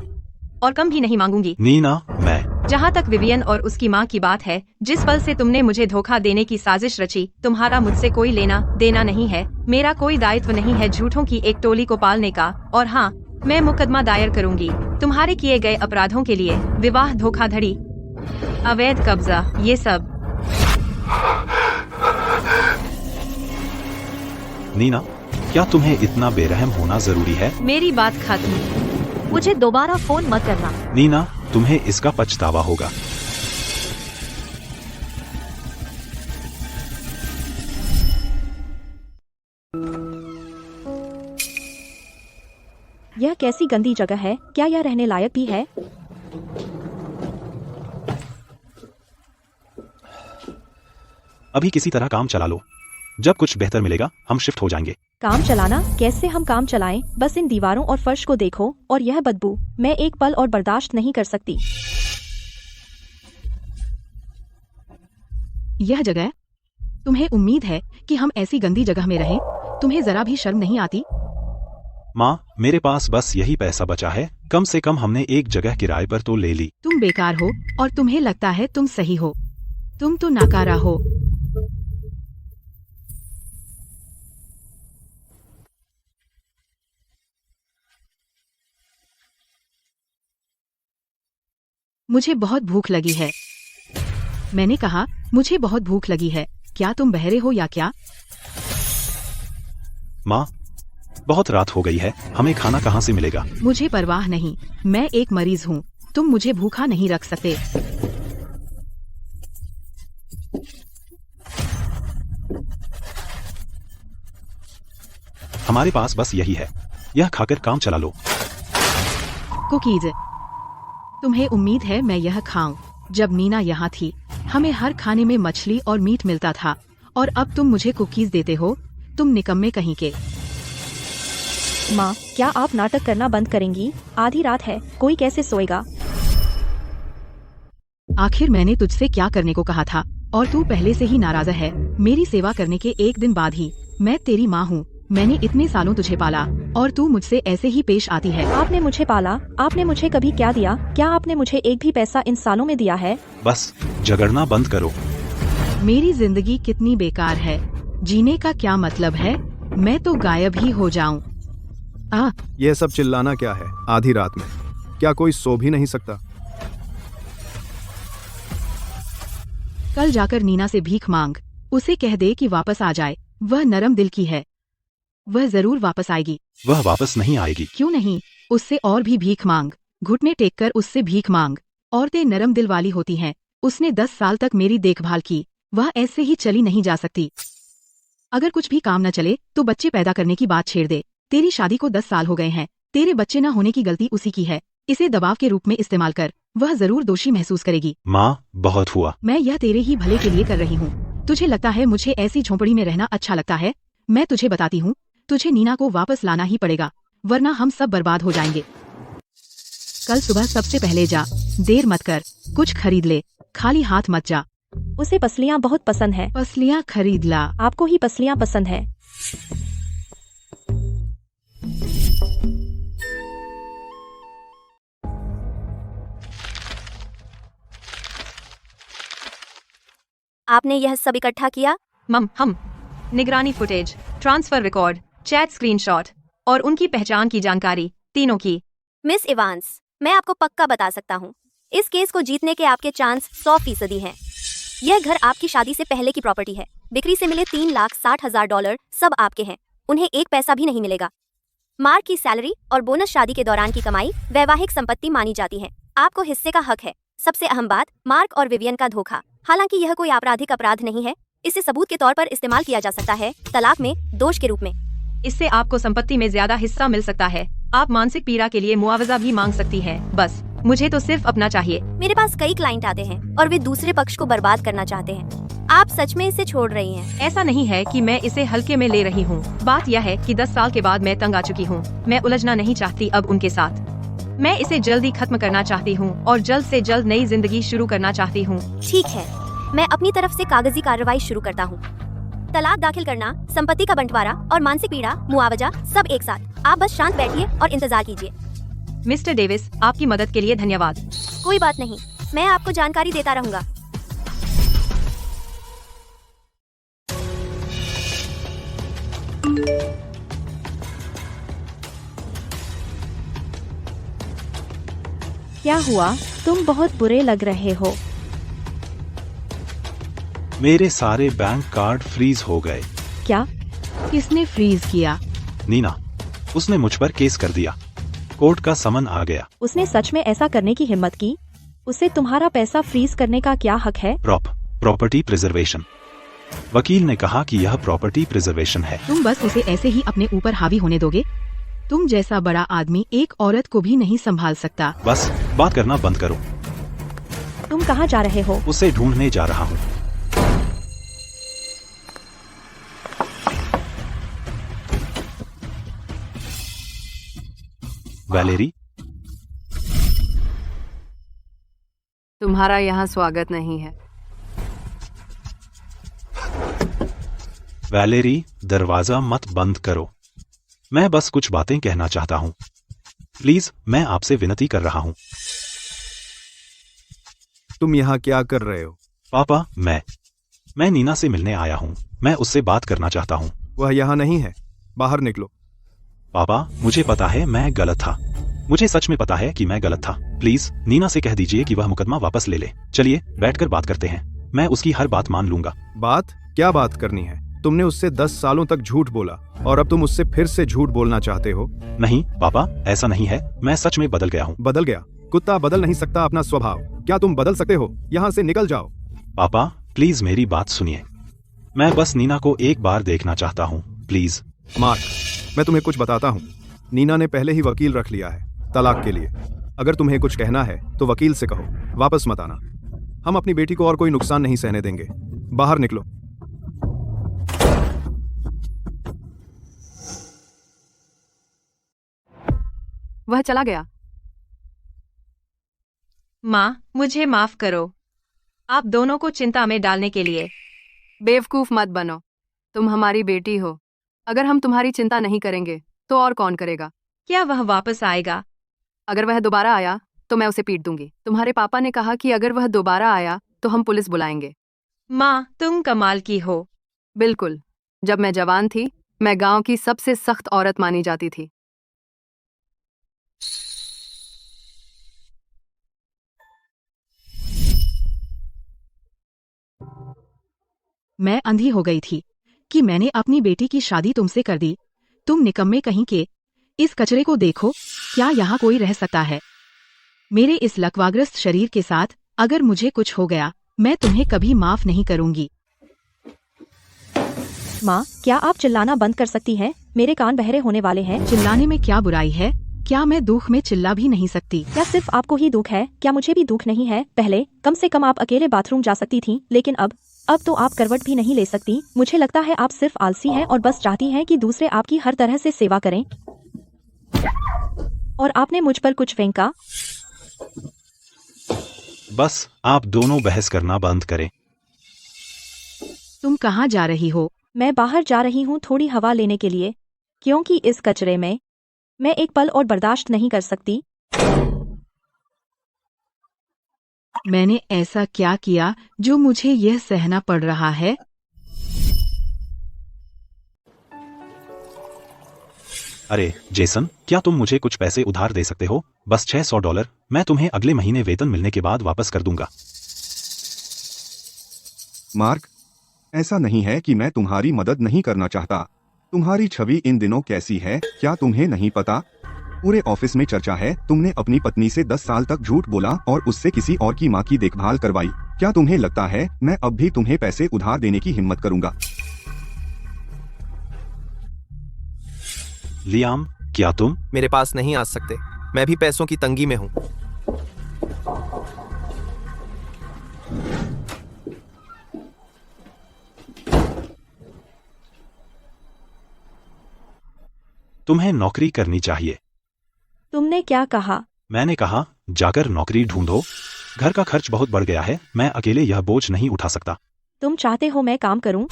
और कम भी नहीं मांगूंगी। नीना, मैं जहाँ तक विवियन और उसकी माँ की बात है, जिस पल से तुमने मुझे धोखा देने की साजिश रची, तुम्हारा मुझसे कोई लेना देना नहीं है। मेरा कोई दायित्व नहीं है झूठों की एक टोली को पालने का। और हाँ, मैं मुकदमा दायर करूंगी तुम्हारे किए गए अपराधों के लिए। विवाह, धोखाधड़ी, अवैध कब्जा, ये सब। नीना, क्या तुम्हें इतना बेरहम होना जरूरी है? मेरी बात खत्म। मुझे दोबारा फोन मत करना। नीना, तुम्हें इसका पछतावा होगा। यह कैसी गंदी जगह है? क्या यह रहने लायक भी है? अभी किसी तरह काम चला लो। जब कुछ बेहतर मिलेगा हम शिफ्ट हो जाएंगे। काम चलाना? कैसे हम काम चलाएं? बस इन दीवारों और फर्श को देखो और यह बदबू, मैं एक पल और बर्दाश्त नहीं कर सकती। यह जगह, तुम्हें उम्मीद है कि हम ऐसी गंदी जगह में रहें? तुम्हें जरा भी शर्म नहीं आती? माँ, मेरे पास बस यही पैसा बचा है। कम से कम हमने एक जगह किराए पर तो ले ली। तुम बेकार हो और तुम्हें लगता है तुम सही हो। तुम तो नाकारा हो। मुझे बहुत भूख लगी है। मैंने कहा मुझे बहुत भूख लगी है। क्या तुम बहरे हो या क्या? माँ, बहुत रात हो गई है, हमें खाना कहाँ से मिलेगा? मुझे परवाह नहीं, मैं एक मरीज हूँ। तुम मुझे भूखा नहीं रख सकते। हमारे पास बस यही है, यह खाकर काम चला लो। कुकीज। तुम्हें उम्मीद है मैं यह खाऊं? जब नीना यहाँ थी, हमें हर खाने में मछली और मीट मिलता था और अब तुम मुझे कुकीज देते हो? तुम निकम्मे कहीं के। माँ, क्या आप नाटक करना बंद करेंगी? आधी रात है, कोई कैसे सोएगा? आखिर मैंने तुझसे क्या करने को कहा था? और तू पहले से ही नाराज है मेरी सेवा करने के एक दिन बाद ही। मैं तेरी माँ हूँ, मैंने इतने सालों तुझे पाला और तू मुझसे ऐसे ही पेश आती है। आपने मुझे पाला, आपने मुझे कभी क्या दिया? क्या आपने मुझे एक भी पैसा इन सालों में दिया है? बस झगड़ना बंद करो। मेरी जिंदगी कितनी बेकार है, जीने का क्या मतलब है? मैं तो गायब ही हो जाऊं। यह सब चिल्लाना क्या है आधी रात में? क्या कोई सो भी नहीं सकता? कल जाकर नीना से भीख मांग, उसे कह दे कि वापस आ जाए। वह नरम दिल की है, वह जरूर वापस आएगी। वह वापस नहीं आएगी। क्यों नहीं? उससे और भी भीख मांग, घुटने टेक कर उससे भीख मांग। औरतें नरम दिल वाली होती हैं। उसने 10 साल तक मेरी देखभाल की, वह ऐसे ही चली नहीं जा सकती। अगर कुछ भी काम न चले तो बच्चे पैदा करने की बात छेड़ दे। तेरी शादी को 10 साल हो गए हैं, तेरे बच्चे न होने की गलती उसी की है। इसे दबाव के रूप में इस्तेमाल कर, वह जरूर दोषी महसूस करेगी। माँ, बहुत हुआ। मैं यह तेरे ही भले के लिए कर रही हूँ। तुझे लगता है मुझे ऐसी झोंपड़ी में रहना अच्छा लगता है? मैं तुझे बताती हूँ, तुझे नीना को वापस लाना ही पड़ेगा, वरना हम सब बर्बाद हो जाएंगे। कल सुबह सबसे पहले जा, देर मत कर, कुछ खरीद ले, खाली हाथ मत जा। उसे पसलियाँ बहुत पसंद है। पसलियाँ खरीद ला। आपको ही पसलियाँ पसंद है। आपने यह सब इकट्ठा किया? हम निगरानी footage, transfer record, chat screenshot और उनकी पहचान की जानकारी, तीनों की। मिस इवांस, मैं आपको पक्का बता सकता हूँ, इस केस को जीतने के आपके चांस 100% हैं। यह घर आपकी शादी से पहले की प्रॉपर्टी है। बिक्री से मिले $3,60,000 सब आपके हैं। उन्हें एक पैसा भी नहीं मिलेगा। मार्क की सैलरी और बोनस शादी के दौरान की कमाई वैवाहिक संपत्ति मानी जाती है। आपको हिस्से का हक है। सबसे अहम बात, मार्क और विवियन का धोखा। हालांकि यह कोई आपराधिक अपराध नहीं है, इसे सबूत के तौर पर इस्तेमाल किया जा सकता है, तलाक में दोष के रूप में। इससे आपको संपत्ति में ज्यादा हिस्सा मिल सकता है। आप मानसिक पीड़ा के लिए मुआवजा भी मांग सकती हैं। बस मुझे तो सिर्फ अपना चाहिए। मेरे पास कई क्लाइंट आते हैं और वे दूसरे पक्ष को बर्बाद करना चाहते हैं। आप सच में इसे छोड़ रही हैं? ऐसा नहीं है कि मैं इसे हल्के में ले रही हूँ। बात यह है कि 10 साल के बाद मैं तंग आ चुकी हूँ। मैं उलझना नहीं चाहती अब उनके साथ। मैं इसे जल्दी खत्म करना चाहती हूँ और जल्द से जल्द नई जिंदगी शुरू करना चाहती हूँ। ठीक है, मैं अपनी तरफ से कागजी कार्रवाई शुरू करता हूँ। तलाक दाखिल करना, संपत्ति का बंटवारा और मानसिक पीड़ा, मुआवजा, सब एक साथ। आप बस शांत बैठिए और इंतजार कीजिए। मिस्टर डेविस, आपकी मदद के लिए धन्यवाद। कोई बात नहीं, मैं आपको जानकारी देता रहूँगा। क्या हुआ? तुम बहुत बुरे लग रहे हो। मेरे सारे बैंक कार्ड फ्रीज हो गए। क्या? किसने फ्रीज किया? नीना, उसने मुझ पर केस कर दिया। कोर्ट का समन आ गया। उसने सच में ऐसा करने की हिम्मत की? उसे तुम्हारा पैसा फ्रीज करने का क्या हक है? Property preservation. वकील ने कहा कि यह प्रॉपर्टी प्रिजर्वेशन है। तुम बस उसे ऐसे ही अपने ऊपर हावी होने दोगे? तुम जैसा बड़ा आदमी एक औरत को भी नहीं संभाल सकता। बस बात करना बंद करो। तुम कहाँ जा रहे हो? उसे ढूंढने जा रहा हूँ। वैलेरी, तुम्हारा यहाँ स्वागत नहीं है। वैलेरी, दरवाजा मत बंद करो। मैं बस कुछ बातें कहना चाहता हूँ। प्लीज, मैं आपसे विनती कर रहा हूँ। तुम यहाँ क्या कर रहे हो? पापा, मैं नीना से मिलने आया हूँ। मैं उससे बात करना चाहता हूँ। वह यहाँ नहीं है, बाहर निकलो। पापा, मुझे पता है मैं गलत था। मुझे सच में पता है कि मैं गलत था। प्लीज नीना से कह दीजिए कि वह मुकदमा वापस ले ले। चलिए बैठकर बात करते हैं। मैं उसकी हर बात मान लूंगा। बात? क्या बात करनी है? तुमने उससे 10 सालों तक झूठ बोला और अब तुम उससे फिर से झूठ बोलना चाहते हो? नहीं पापा, ऐसा नहीं है। मैं सच में बदल गया हूँ। बदल गया? कुत्ता बदल नहीं सकता अपना स्वभाव। क्या तुम बदल सकते हो? यहाँ से निकल जाओ। पापा प्लीज मेरी बात सुनिए। मैं बस नीना को एक बार देखना चाहता हूँ, प्लीज। मार्क, मैं तुम्हें कुछ बताता हूँ। नीना ने पहले ही वकील रख लिया है तलाक के लिए। अगर तुम्हें कुछ कहना है तो वकील से कहो, वापस मत आना। हम अपनी बेटी को और कोई नुकसान नहीं सहने देंगे। बाहर निकलो। वह चला गया। माँ, मुझे माफ करो। आप दोनों को चिंता में डालने के लिए। बेवकूफ मत बनो, तुम हमारी बेटी हो। अगर हम तुम्हारी चिंता नहीं करेंगे तो और कौन करेगा? क्या वह वापस आएगा? अगर वह दोबारा आया तो मैं उसे पीट दूंगी। तुम्हारे पापा ने कहा कि अगर वह दोबारा आया तो हम पुलिस बुलाएंगे। माँ, तुम कमाल की हो। बिल्कुल, जब मैं जवान थी मैं गांव की सबसे सख्त औरत मानी जाती थी। मैं अंधी हो गई थी कि मैंने अपनी बेटी की शादी तुमसे कर दी। तुम निकम्मे कहीं के। इस कचरे को देखो, क्या यहाँ कोई रह सकता है? मेरे इस लकवाग्रस्त शरीर के साथ अगर मुझे कुछ हो गया, मैं तुम्हें कभी माफ नहीं करूंगी। माँ, क्या आप चिल्लाना बंद कर सकती हैं? मेरे कान बहरे होने वाले हैं। चिल्लाने में क्या बुराई है? क्या मैं दुख में चिल्ला भी नहीं सकती? क्या सिर्फ आपको ही दुख है? क्या मुझे भी दुख नहीं है? पहले कम से कम आप अकेले बाथरूम जा सकती थीं, लेकिन अब तो आप करवट भी नहीं ले सकती। मुझे लगता है आप सिर्फ आलसी हैं और बस चाहती हैं कि दूसरे आपकी हर तरह से सेवा करें। और आपने मुझ पर कुछ फेंका। बस आप दोनों बहस करना बंद करें। तुम कहाँ जा रही हो? मैं बाहर जा रही हूँ थोड़ी हवा लेने के लिए, क्योंकि इस कचरे में मैं एक पल और बर्दाश्त नहीं कर सकती। मैंने ऐसा क्या किया जो मुझे यह सहना पड़ रहा है? अरे जेसन, क्या तुम मुझे कुछ पैसे उधार दे सकते हो? बस $600। मैं तुम्हें अगले महीने वेतन मिलने के बाद वापस कर दूंगा। मार्क, ऐसा नहीं है कि मैं तुम्हारी मदद नहीं करना चाहता। तुम्हारी छवि इन दिनों कैसी है, क्या तुम्हें नहीं पता? पूरे ऑफिस में चर्चा है तुमने अपनी पत्नी से 10 साल तक झूठ बोला और उससे किसी और की माँ की देखभाल करवाई। क्या तुम्हें लगता है मैं अब भी तुम्हें पैसे उधार देने की हिम्मत करूंगा? लियाम, क्या तुम? मेरे पास नहीं आ सकते, मैं भी पैसों की तंगी में हूँ। तुम्हें नौकरी करनी चाहिए। तुमने क्या कहा? मैंने कहा जाकर नौकरी ढूंढो। घर का खर्च बहुत बढ़ गया है, मैं अकेले यह बोझ नहीं उठा सकता। तुम चाहते हो मैं काम करूं,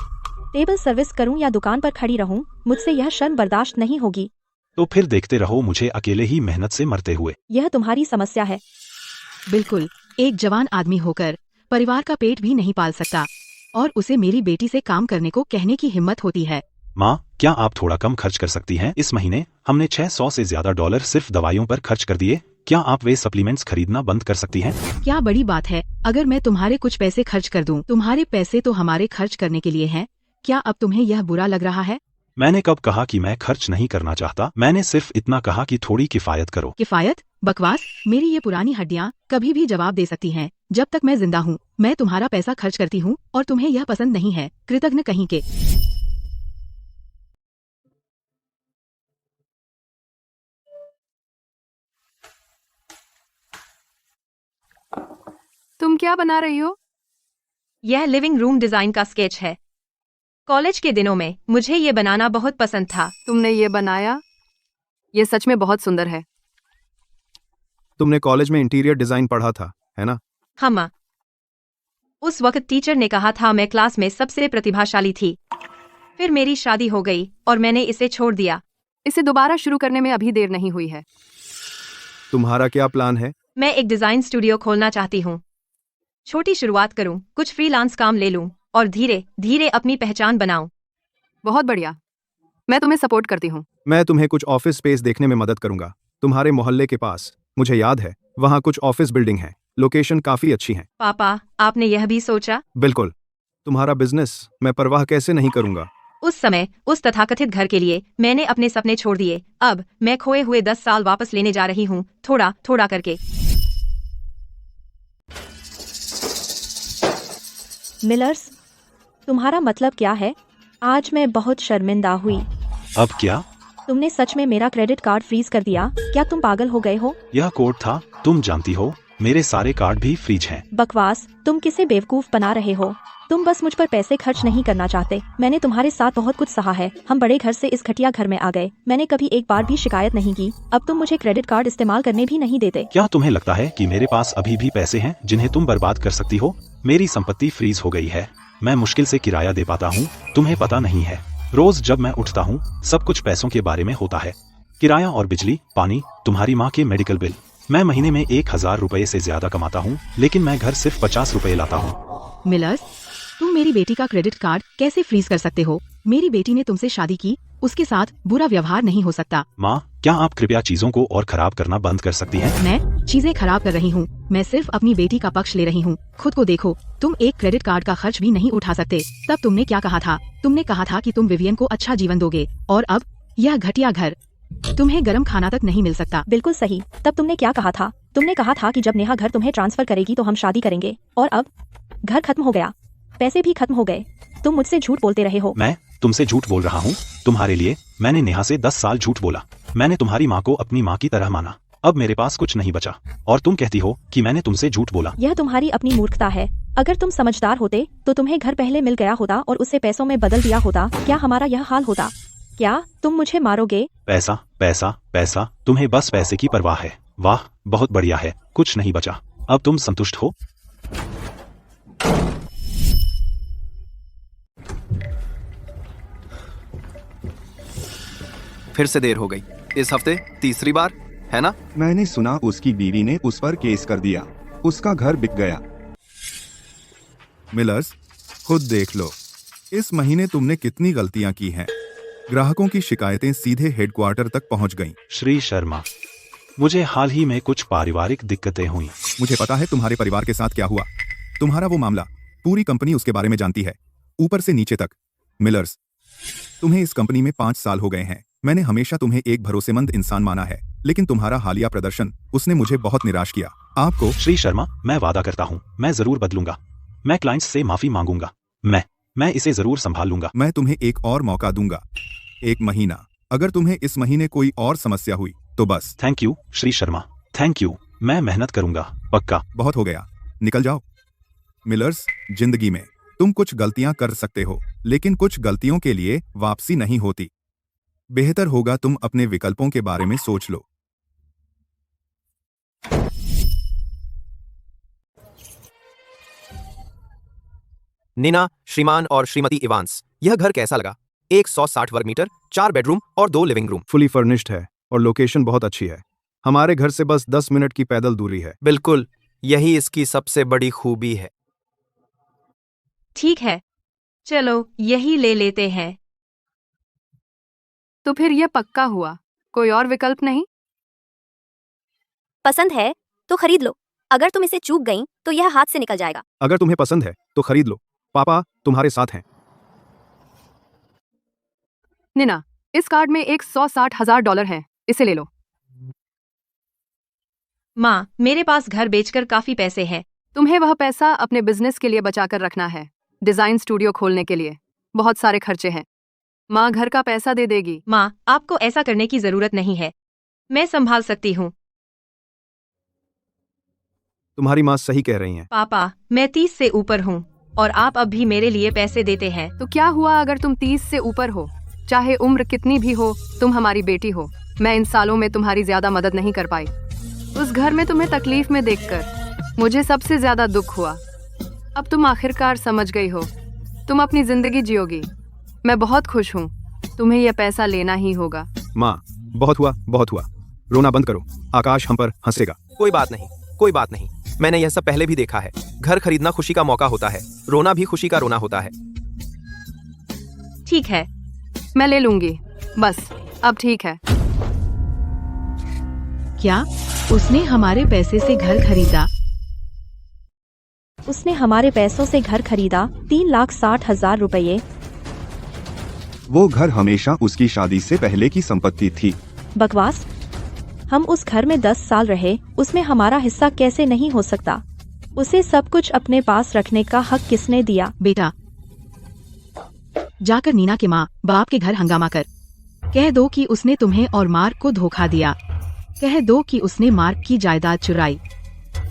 टेबल सर्विस करूं या दुकान पर खड़ी रहूं? मुझसे यह शर्म बर्दाश्त नहीं होगी। तो फिर देखते रहो मुझे अकेले ही मेहनत से मरते हुए। यह तुम्हारी समस्या है। बिल्कुल, एक जवान आदमी होकर परिवार का पेट भी नहीं पाल सकता और उसे मेरी बेटी से काम करने को कहने की हिम्मत होती है। माँ, क्या आप थोड़ा कम खर्च कर सकती हैं? इस महीने हमने $600 से ज्यादा डॉलर सिर्फ दवाइयों पर खर्च कर दिए। क्या आप वे सप्लीमेंट्स खरीदना बंद कर सकती हैं? क्या बड़ी बात है अगर मैं तुम्हारे कुछ पैसे खर्च कर दूं? तुम्हारे पैसे तो हमारे खर्च करने के लिए हैं। क्या अब तुम्हें यह बुरा लग रहा है? मैंने कब कहा कि मैं खर्च नहीं करना चाहता? मैंने सिर्फ इतना कहा कि थोड़ी किफायत करो। किफायत? बकवास। मेरी ये पुरानी हड्डियाँ कभी भी जवाब दे सकती हैं। जब तक मैं जिंदा हूँ मैं तुम्हारा पैसा खर्च करती हूँ और तुम्हें यह पसंद नहीं है। कृतज्ञ कहीं के। तुम क्या बना रही हो? यह लिविंग रूम डिजाइन का स्केच है। कॉलेज के दिनों में मुझे ये बनाना बहुत पसंद था। तुमने ये बनाया? ये सच में बहुत सुंदर है। तुमने कॉलेज में इंटीरियर डिजाइन पढ़ा था, है ना? हाँ माँ। उस वक्त टीचर ने कहा था मैं क्लास में सबसे प्रतिभाशाली थी। फिर मेरी शादी हो गई और मैंने इसे छोड़ दिया। इसे दोबारा शुरू करने में अभी देर नहीं हुई है। तुम्हारा क्या प्लान है? मैं एक डिजाइन स्टूडियो खोलना चाहती हूँ। छोटी शुरुआत करूँ, कुछ फ्रीलांस काम ले लूँ और धीरे धीरे अपनी पहचान बनाऊं। बहुत बढ़िया, मैं तुम्हें सपोर्ट करती हूँ। मैं तुम्हें कुछ ऑफिस स्पेस देखने में मदद करूंगा। तुम्हारे मोहल्ले के पास, मुझे याद है, वहाँ कुछ ऑफिस बिल्डिंग है। लोकेशन काफी अच्छी है। पापा, आपने यह भी सोचा? बिल्कुल। तुम्हारा बिजनेस मैं परवाह कैसे नहीं करूंगा। उस समय उस तथाकथित घर के लिए मैंने अपने सपने छोड़ दिए। अब मैं खोए हुए 10 साल वापस लेने जा रही हूँ, थोड़ा थोड़ा करके। मिलर्स, तुम्हारा मतलब क्या है? आज मैं बहुत शर्मिंदा हुई। अब क्या? तुमने सच में मेरा क्रेडिट कार्ड फ्रीज कर दिया। क्या तुम पागल हो गए हो? यह कोड था, तुम जानती हो मेरे सारे कार्ड भी फ्रीज हैं। बकवास, तुम किसे बेवकूफ बना रहे हो? तुम बस मुझ पर पैसे खर्च नहीं करना चाहते। मैंने तुम्हारे साथ बहुत कुछ सहा है। हम बड़े घर से इस घटिया घर में आ गए। मैंने कभी एक बार भी शिकायत नहीं की। अब तुम मुझे क्रेडिट कार्ड इस्तेमाल करने भी नहीं देते। क्या तुम्हें लगता है कि मेरे पास अभी भी पैसे हैं जिन्हें तुम बर्बाद कर सकती हो? मेरी संपत्ति फ्रीज हो गई है। मैं मुश्किल से किराया दे पाता हूँ। तुम्हें पता नहीं है, रोज जब मैं उठता हूँ सब कुछ पैसों के बारे में होता है। किराया और बिजली, पानी, तुम्हारी माँ के मेडिकल बिल। मैं महीने में 1000 रुपए से ज्यादा कमाता हूँ, लेकिन मैं घर सिर्फ 50 रुपए लाता हूँ। मिलर्स, तुम मेरी बेटी का क्रेडिट कार्ड कैसे फ्रीज कर सकते हो? मेरी बेटी ने तुमसे शादी की, उसके साथ बुरा व्यवहार नहीं हो सकता। माँ, क्या आप कृपया चीजों को और खराब करना बंद कर सकती हैं? मैं चीजें खराब कर रही हूँ? मैं सिर्फ अपनी बेटी का पक्ष ले रही हूँ। खुद को देखो, तुम एक क्रेडिट कार्ड का खर्च भी नहीं उठा सकते। तब तुमने क्या कहा था? तुमने कहा था कि तुम विवियन को अच्छा जीवन दोगे, और अब यह घटिया घर, तुम्हें गर्म खाना तक नहीं मिल सकता। बिल्कुल सही। तब तुमने क्या कहा था? तुमने कहा था कि जब नेहा घर तुम्हें ट्रांसफर करेगी तो हम शादी करेंगे, और अब घर खत्म हो गया, पैसे भी खत्म हो गए। तुम मुझसे झूठ बोलते रहे हो। मैं तुमसे झूठ बोल रहा हूँ? तुम्हारे लिए मैंने नेहा से 10 साल झूठ बोला। मैंने तुम्हारी माँ को अपनी माँ की तरह माना। अब मेरे पास कुछ नहीं बचा, और तुम कहती हो कि मैंने तुमसे झूठ बोला। यह तुम्हारी अपनी मूर्खता है। अगर तुम समझदार होते तो तुम्हें घर पहले मिल गया होता और उसे पैसों में बदल दिया होता। क्या हमारा यह हाल होता? क्या तुम मुझे मारोगे? पैसा पैसा पैसा, तुम्हें बस पैसे की परवाह है। वाह, बहुत बढ़िया है, कुछ नहीं बचा। अब तुम संतुष्ट हो? फिर से देर हो गई। इस हफ्ते तीसरी बार, है ना? मैंने सुना उसकी बीवी ने उस पर केस कर दिया। उसका घर बिक गया। मिलर्स, खुद देख लो, इस महीने तुमने कितनी गलतियां की हैं। ग्राहकों की शिकायतें सीधे हेडक्वार्टर तक पहुंच गईं। श्री शर्मा, मुझे हाल ही में कुछ पारिवारिक दिक्कतें हुई। मुझे पता है तुम्हारे परिवार के साथ क्या हुआ। तुम्हारा वो मामला, पूरी कंपनी उसके बारे में जानती है, ऊपर से नीचे तक। मिलर्स, तुम्हें इस कंपनी में 5 साल हो गए हैं। मैंने हमेशा तुम्हें एक भरोसेमंद इंसान माना है, लेकिन तुम्हारा हालिया प्रदर्शन, उसने मुझे बहुत निराश किया। आपको श्री शर्मा, मैं वादा करता हूँ मैं जरूर बदलूंगा। मैं क्लाइंट्स से माफी मांगूंगा। मैं इसे जरूर संभाल लूंगा। मैं तुम्हें एक और मौका दूंगा, 1 महीना। अगर तुम्हें इस महीने कोई और समस्या हुई तो बस। Thank you Shri Sharma, thank you. मैं मेहनत करूंगा, पक्का। बहुत हो गया, निकल जाओ। मिलर्स, जिंदगी में तुम कुछ गलतियां कर सकते हो, लेकिन कुछ गलतियों के लिए वापसी नहीं होती। बेहतर होगा तुम अपने विकल्पों के बारे में सोच लो। नीना, श्रीमान और श्रीमती इवांस, यह घर कैसा लगा? 160 वर्ग मीटर, 4 बेडरूम और 2 लिविंग रूम। फुली फर्निश्ड है और लोकेशन बहुत अच्छी है। हमारे घर से बस 10 मिनट की पैदल दूरी है। बिल्कुल, यही इसकी सबसे बड़ी खूबी है। ठीक है, चलो यही ले लेते हैं। तो फिर यह पक्का हुआ, कोई और विकल्प नहीं? पसंद है तो खरीद लो। अगर तुम इसे चूक गई तो यह हाथ से निकल जाएगा। अगर तुम्हें पसंद है तो खरीद लो। पापा तुम्हारे साथ हैं। निना, इस कार्ड में $160,000 है, इसे ले लो। माँ, मेरे पास घर बेचकर काफी पैसे हैं। तुम्हें वह पैसा अपने बिजनेस के लिए बचाकर रखना है, डिजाइन स्टूडियो खोलने के लिए। बहुत सारे खर्चे हैं। माँ घर का पैसा दे देगी। माँ, आपको ऐसा करने की जरूरत नहीं है, मैं संभाल सकती हूँ। तुम्हारी माँ सही कह रही हैं। पापा, मैं 30 से ऊपर हूँ और आप अब भी मेरे लिए पैसे देते हैं। तो क्या हुआ अगर तुम 30 से ऊपर हो? चाहे उम्र कितनी भी हो, तुम हमारी बेटी हो। मैं इन सालों में तुम्हारी ज्यादा मदद नहीं कर पाई। उस घर में तुम्हें तकलीफ में देखकर मुझे सबसे ज्यादा दुख हुआ। अब तुम आखिरकार समझ गई हो, तुम अपनी जिंदगी जियोगी। मैं बहुत खुश हूँ। तुम्हें यह पैसा लेना ही होगा। माँ, बहुत हुआ, बहुत हुआ। रोना बंद करो, आकाश हम पर हंसेगा। कोई बात नहीं, कोई बात नहीं। मैंने यह सब पहले भी देखा है। घर खरीदना खुशी का मौका होता है, रोना भी खुशी का रोना होता है। ठीक है, मैं ले लूंगी। बस अब ठीक है। क्या उसने हमारे पैसे से घर खरीदा? उसने हमारे पैसों से घर खरीदा, 3,60,000 रुपये। वो घर हमेशा उसकी शादी से पहले की संपत्ति थी। बकवास। हम उस घर में 10 साल रहे, उसमें हमारा हिस्सा कैसे नहीं हो सकता? उसे सब कुछ अपने पास रखने का हक किसने दिया? बेटा, जाकर नीना के माँ बाप के घर हंगामा कर। कह दो कि उसने तुम्हें और मार्क को धोखा दिया। कह दो कि उसने मार्क की जायदाद चुराई।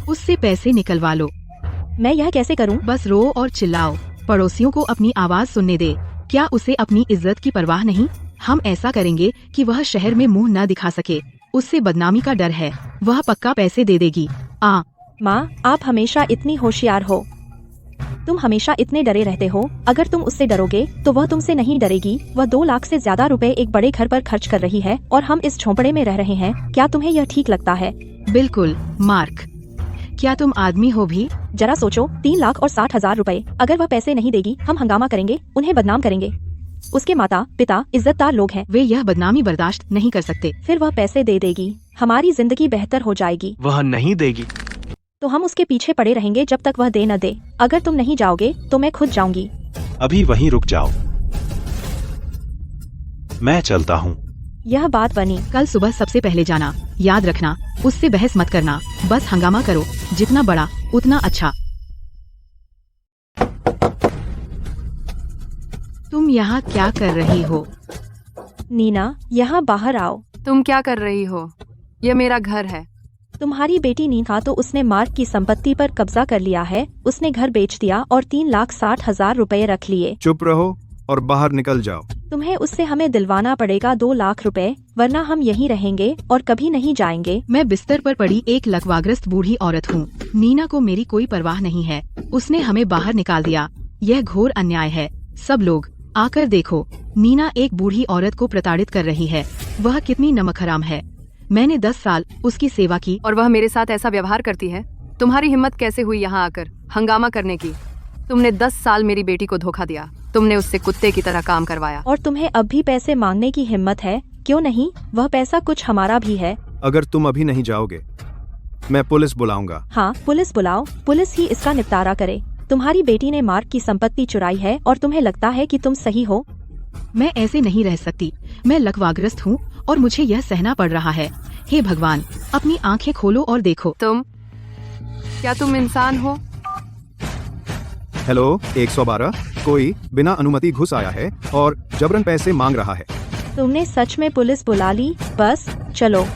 उससे पैसे निकलवा लो। मैं यह कैसे करूं? बस रो और चिल्लाओ, पड़ोसियों को अपनी आवाज सुनने दे। क्या उसे अपनी इज्जत की परवाह नहीं? हम ऐसा करेंगे कि वह शहर में मुंह न दिखा सके। उससे बदनामी का डर है, वह पक्का पैसे दे देगी। माँ, आप हमेशा इतनी होशियार हो। तुम हमेशा इतने डरे रहते हो। अगर तुम उससे डरोगे तो वह तुमसे नहीं डरेगी। वह 2 लाख से ज्यादा रुपए एक बड़े घर पर खर्च कर रही है और हम इस झोंपड़े में रह रहे हैं। क्या तुम्हें यह ठीक लगता है? बिल्कुल मार्क, क्या तुम आदमी हो भी? जरा सोचो, 3,60,000 रुपए। अगर वह पैसे नहीं देगी हम हंगामा करेंगे, उन्हें बदनाम करेंगे। उसके माता पिता इज्जतदार लोग हैं। वे यह बदनामी बर्दाश्त नहीं कर सकते। फिर वह पैसे दे देगी, हमारी जिंदगी बेहतर हो जाएगी। वह नहीं देगी तो हम उसके पीछे पड़े रहेंगे जब तक वह दे न दे। अगर तुम नहीं जाओगे तो मैं खुद जाऊंगी। अभी वहीं रुक जाओ, मैं चलता हूँ। यह बात बनी। कल सुबह सबसे पहले जाना, याद रखना। उससे बहस मत करना, बस हंगामा करो। जितना बड़ा उतना अच्छा। तुम यहाँ क्या कर रही हो? नीना, यहाँ बाहर आओ। तुम क्या कर रही हो? यह मेरा घर है। तुम्हारी बेटी नीना तो उसने मार्क की संपत्ति पर कब्जा कर लिया है। उसने घर बेच दिया और 3,60,000 रुपए रख लिए। चुप रहो और बाहर निकल जाओ। तुम्हें उससे हमें दिलवाना पड़ेगा 2 लाख रुपए, वरना हम यहीं रहेंगे और कभी नहीं जाएंगे। मैं बिस्तर पर पड़ी एक लकवाग्रस्त बूढ़ी औरत हूँ। नीना को मेरी कोई परवाह नहीं है। उसने हमें बाहर निकाल दिया। यह घोर अन्याय है। सब लोग आकर देखो, नीना एक बूढ़ी औरत को प्रताड़ित कर रही है। वह कितनी नमकहराम है। मैंने 10 साल उसकी सेवा की और वह मेरे साथ ऐसा व्यवहार करती है। तुम्हारी हिम्मत कैसे हुई यहाँ आकर हंगामा करने की? तुमने 10 साल मेरी बेटी को धोखा दिया। तुमने उससे कुत्ते की तरह काम करवाया। और तुम्हें अब भी पैसे मांगने की हिम्मत है? क्यों नहीं, वह पैसा कुछ हमारा भी है। अगर तुम अभी नहीं जाओगे मैं पुलिस बुलाऊंगा। हाँ, पुलिस बुलाओ, पुलिस ही इसका निपटारा करे। तुम्हारी बेटी ने मार्क की संपत्ति चुराई है और तुम्हें लगता है कि तुम सही हो? मैं ऐसे नहीं रह सकती। मैं लकवाग्रस्त हूँ और मुझे यह सहना पड़ रहा है। हे भगवान, अपनी आंखें खोलो और देखो। क्या तुम इंसान हो? हेलो 112, कोई बिना अनुमति घुस आया है और जबरन पैसे मांग रहा है। तुमने सच में पुलिस बुला ली? बस चलो।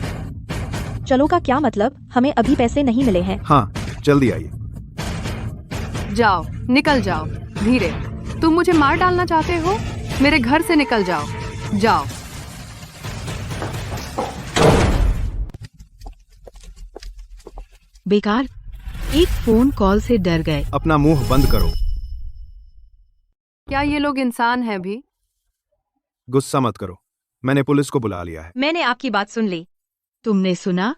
चलो का क्या मतलब? हमें अभी पैसे नहीं मिले हैं। हाँ, जल्दी आइए। जाओ, निकल जाओ। धीरे। तुम मुझे मार डालना चाहते हो? मेरे घर से निकल जाओ। जाओ। बेकार, एक फोन कॉल से डर गए। अपना मुंह बंद करो। क्या ये लोग इंसान हैं भी? गुस्सा मत करो, मैंने पुलिस को बुला लिया है। मैंने आपकी बात सुन ली। तुमने सुना?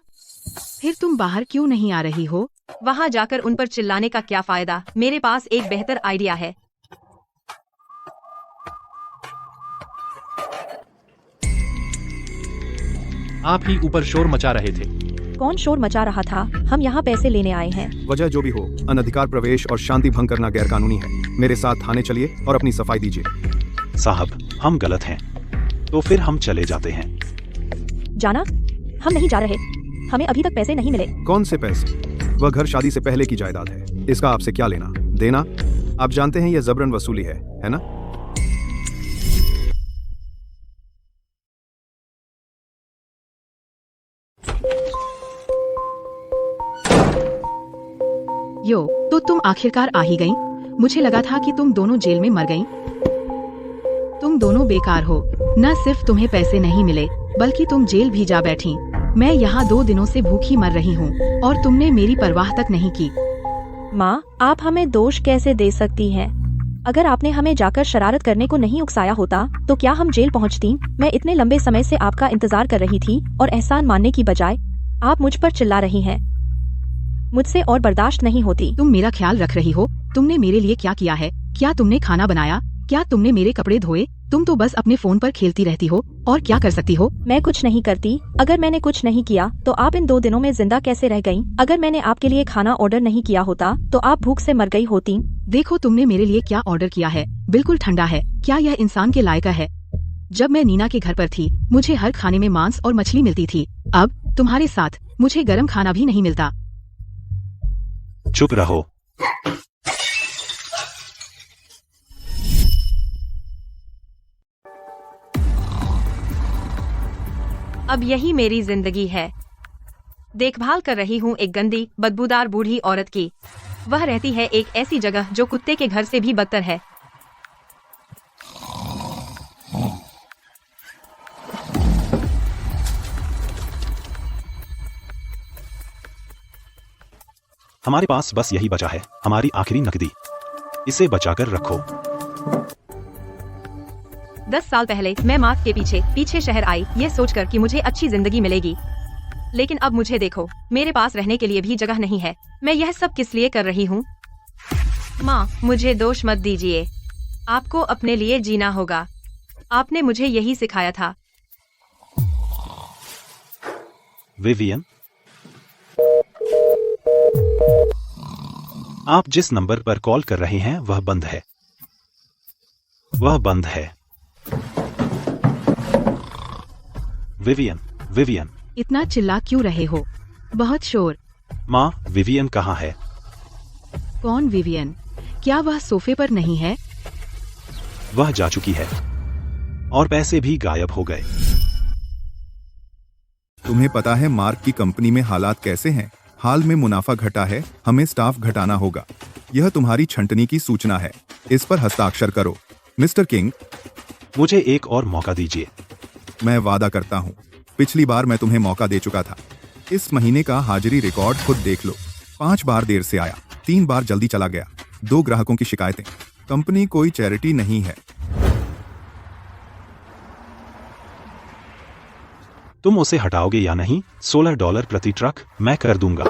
फिर तुम बाहर क्यों नहीं आ रही हो? वहाँ जाकर उन पर चिल्लाने का क्या फायदा? मेरे पास एक बेहतर आइडिया है। आप ही ऊपर शोर मचा रहे थे। कौन शोर मचा रहा था? हम यहाँ पैसे लेने आए हैं। वजह जो भी हो, अनधिकार प्रवेश और शांति भंग करना गैरकानूनी है। मेरे साथ थाने चलिए और अपनी सफाई दीजिए। साहब, हम गलत हैं, तो फिर हम चले जाते हैं। जाना? हम नहीं जा रहे। हमें अभी तक पैसे नहीं मिले। कौन से पैसे? वह घर शादी से पहले की जायदाद है। इसका आपसे क्या लेना देना? आप जानते हैं यह जबरन वसूली है ना? यो, तो तुम आखिरकार आ ही गईं। मुझे लगा था कि तुम दोनों जेल में मर गईं। तुम दोनों बेकार हो। न सिर्फ तुम्हें पैसे नहीं मिले, बल्कि तुम जेल भी जा बैठी। मैं यहाँ 2 दिनों से भूखी मर रही हूँ और तुमने मेरी परवाह तक नहीं की। माँ, आप हमें दोष कैसे दे सकती हैं? अगर आपने हमें जाकर शरारत करने को नहीं उकसाया होता तो क्या हम जेल पहुँचती? मैं इतने लंबे समय से आपका इंतजार कर रही थी और एहसान मानने की बजाय आप मुझ पर चिल्ला रही हैं। मुझसे और बर्दाश्त नहीं होती। तुम मेरा ख्याल रख रही हो? तुमने मेरे लिए क्या किया है? क्या तुमने खाना बनाया? क्या तुमने मेरे कपड़े धोए? तुम तो बस अपने फोन पर खेलती रहती हो। और क्या कर सकती हो? मैं कुछ नहीं करती। अगर मैंने कुछ नहीं किया तो आप इन 2 दिनों में जिंदा कैसे रह गईं? अगर मैंने आपके लिए खाना ऑर्डर नहीं किया होता तो आप भूख से मर गई होती। देखो तुमने मेरे लिए क्या ऑर्डर किया है। बिल्कुल ठंडा है। क्या यह इंसान के लायक है? जब मैं नीना के घर पर थी मुझे हर खाने में मांस और मछली मिलती थी। अब तुम्हारे साथ मुझे गर्म खाना भी नहीं मिलता। चुप रहो। अब यही मेरी जिंदगी है। देखभाल कर रही हूँ एक गंदी बदबूदार बूढ़ी औरत की। वह रहती है एक ऐसी जगह जो कुत्ते के घर से भी बदतर है। हमारे पास बस यही बचा है, हमारी आखिरी नकदी। इसे बचाकर रखो। 10 साल पहले मैं मार्क के पीछे शहर आई, ये सोचकर कि मुझे अच्छी जिंदगी मिलेगी। लेकिन अब मुझे देखो, मेरे पास रहने के लिए भी जगह नहीं है। मैं यह सब किस लिए कर रही हूँ? माँ, मुझे दोष मत दीजिए। आपको अपने लिए जीना होगा। आपने मुझे यही सिखाया था। विवियन, आप जिस नंबर पर कॉल कर रहे हैं वह बंद है। वह बंद है। Vivian, Vivian. इतना चिल्ला क्यों रहे हो? बहुत शोर। माँ, विवियन कहाँ है? कौन विवियन? क्या वह सोफे पर नहीं है? वह जा चुकी है और पैसे भी गायब हो गए। तुम्हें पता है मार्क की कंपनी में हालात कैसे हैं? हाल में मुनाफा घटा है, हमें स्टाफ घटाना होगा। यह तुम्हारी छंटनी की सूचना है, इस पर हस्ताक्षर करो। मिस्टर किंग, मुझे एक और मौका दीजिए। मैं वादा करता हूँ, पिछली बार मैं तुम्हें मौका दे चुका था। इस महीने का हाजिरी रिकॉर्ड खुद देख लो। 5 बार देर से आया, 3 बार जल्दी चला गया, 2 ग्राहकों की शिकायतें। कंपनी कोई चैरिटी नहीं है। तुम उसे हटाओगे या नहीं? $16 प्रति ट्रक मैं कर दूंगा।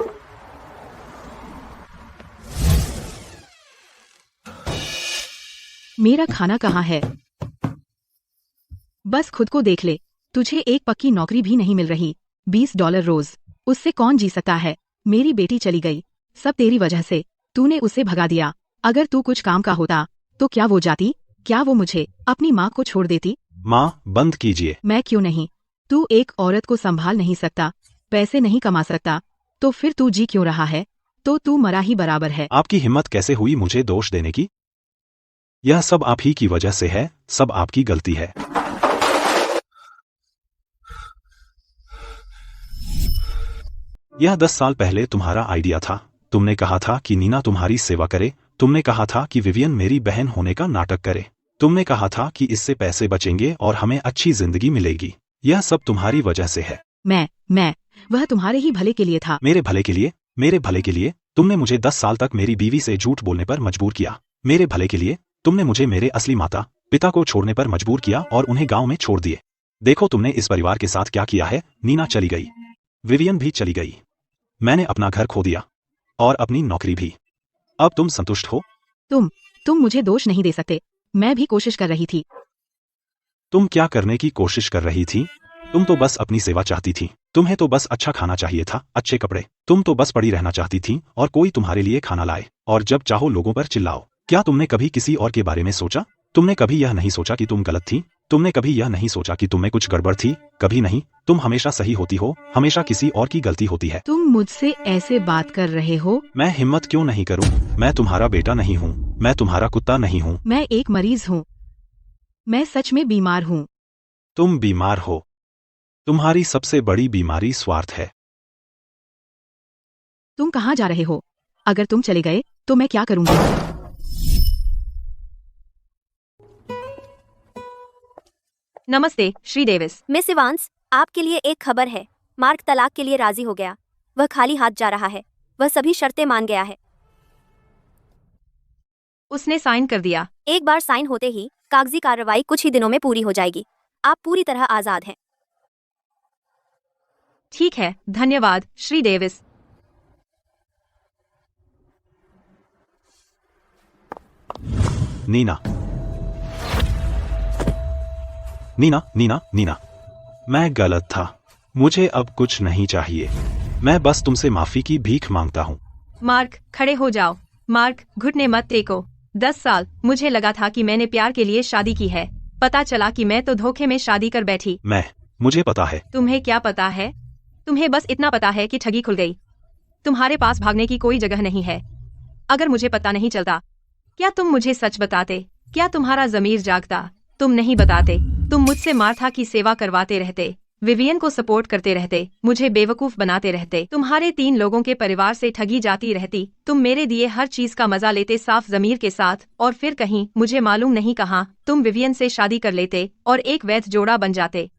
मेरा खाना कहाँ है? बस खुद को देख ले, तुझे एक पक्की नौकरी भी नहीं मिल रही। $20 रोज, उससे कौन जी सकता है? मेरी बेटी चली गई, सब तेरी वजह से। तूने उसे भगा दिया। अगर तू कुछ काम का होता तो क्या वो जाती? क्या वो मुझे, अपनी माँ को छोड़ देती? माँ, बंद कीजिए। मैं क्यों नहीं? तू एक औरत को संभाल नहीं सकता, पैसे नहीं कमा सकता, तो फिर तू जी क्यों रहा है? तो तू मरा ही बराबर है। आपकी हिम्मत कैसे हुई मुझे दोष देने की? यह सब आप ही की वजह से है, सब आपकी गलती है। यह 10 साल पहले तुम्हारा आइडिया था। तुमने कहा था कि नीना तुम्हारी सेवा करे। तुमने कहा था कि विवियन मेरी बहन होने का नाटक करे। तुमने कहा था कि इससे पैसे बचेंगे और हमें अच्छी जिंदगी मिलेगी। यह सब तुम्हारी वजह से है। मैं वह तुम्हारे ही भले के लिए था। मेरे भले के लिए? मेरे भले के लिए? तुमने मुझे 10 साल तक मेरी बीवी से झूठ बोलने पर मजबूर किया। मेरे भले के लिए तुमने मुझे मेरे असली माता पिता को छोड़ने पर मजबूर किया और उन्हें गांव में छोड़ दिए। देखो तुमने इस परिवार के साथ क्या किया है। नीना चली गई, विवियन भी चली गई, मैंने अपना घर खो दिया और अपनी नौकरी भी। अब तुम संतुष्ट हो? तुम मुझे दोष नहीं दे सकते। मैं भी कोशिश कर रही थी। तुम क्या करने की कोशिश कर रही थी? तुम तो बस अपनी सेवा चाहती थी। तुम्हें तो बस अच्छा खाना चाहिए था, अच्छे कपड़े। तुम तो बस पड़ी रहना चाहती थी और कोई तुम्हारे लिए खाना लाए और जब चाहो लोगों पर चिल्लाओ। क्या तुमने कभी किसी और के बारे में सोचा? तुमने कभी यह नहीं सोचा कि तुम गलत थी? तुमने कभी यह नहीं सोचा कि तुम में कुछ गड़बड़ थी? कभी नहीं। तुम हमेशा सही होती हो, हमेशा किसी और की गलती होती है। तुम मुझसे ऐसे बात कर रहे हो? मैं हिम्मत क्यों नहीं करूं? मैं तुम्हारा बेटा नहीं हूं, मैं तुम्हारा कुत्ता नहीं हूं। मैं एक मरीज हूँ, मैं सच में बीमार हूँ। तुम बीमार हो। तुम्हारी सबसे बड़ी बीमारी स्वार्थ है। तुम कहाँ जा रहे हो? अगर तुम चले गए तो मैं क्या करूँगी? नमस्ते श्री डेविस। मिस इवांस, आपके लिए एक खबर है। मार्क तलाक के लिए राजी हो गया। वह खाली हाथ जा रहा है। वह सभी शर्तें मान गया है। उसने साइन कर दिया। एक बार साइन होते ही कागजी कार्रवाई कुछ ही दिनों में पूरी हो जाएगी। आप पूरी तरह आजाद हैं। ठीक है, धन्यवाद श्री डेविस। नीना, नीना, नीना, नीना, मैं गलत था। मुझे अब कुछ नहीं चाहिए। मैं बस तुमसे माफी की भीख मांगता हूँ। मार्क, खड़े हो जाओ। मार्क, घुटने मत टेको। 10 साल मुझे लगा था कि मैंने प्यार के लिए शादी की है। पता चला कि मैं तो धोखे में शादी कर बैठी। मुझे पता है। तुम्हें क्या पता है? तुम्हें बस इतना पता है कि ठगी खुल गई। तुम्हारे पास भागने की कोई जगह नहीं है। अगर मुझे पता नहीं चलता, क्या तुम मुझे सच बताते? क्या तुम्हारा जमीर जागता? तुम नहीं बताते। तुम मुझसे मार्था की सेवा करवाते रहते। विवियन को सपोर्ट करते रहते, मुझे बेवकूफ बनाते रहते, तुम्हारे 3 लोगों के परिवार से ठगी जाती रहती, तुम मेरे दिए हर चीज का मजा लेते साफ जमीर के साथ, और फिर कहीं मुझे मालूम नहीं कहाँ तुम विवियन से शादी कर लेते और एक वैध जोड़ा बन जाते।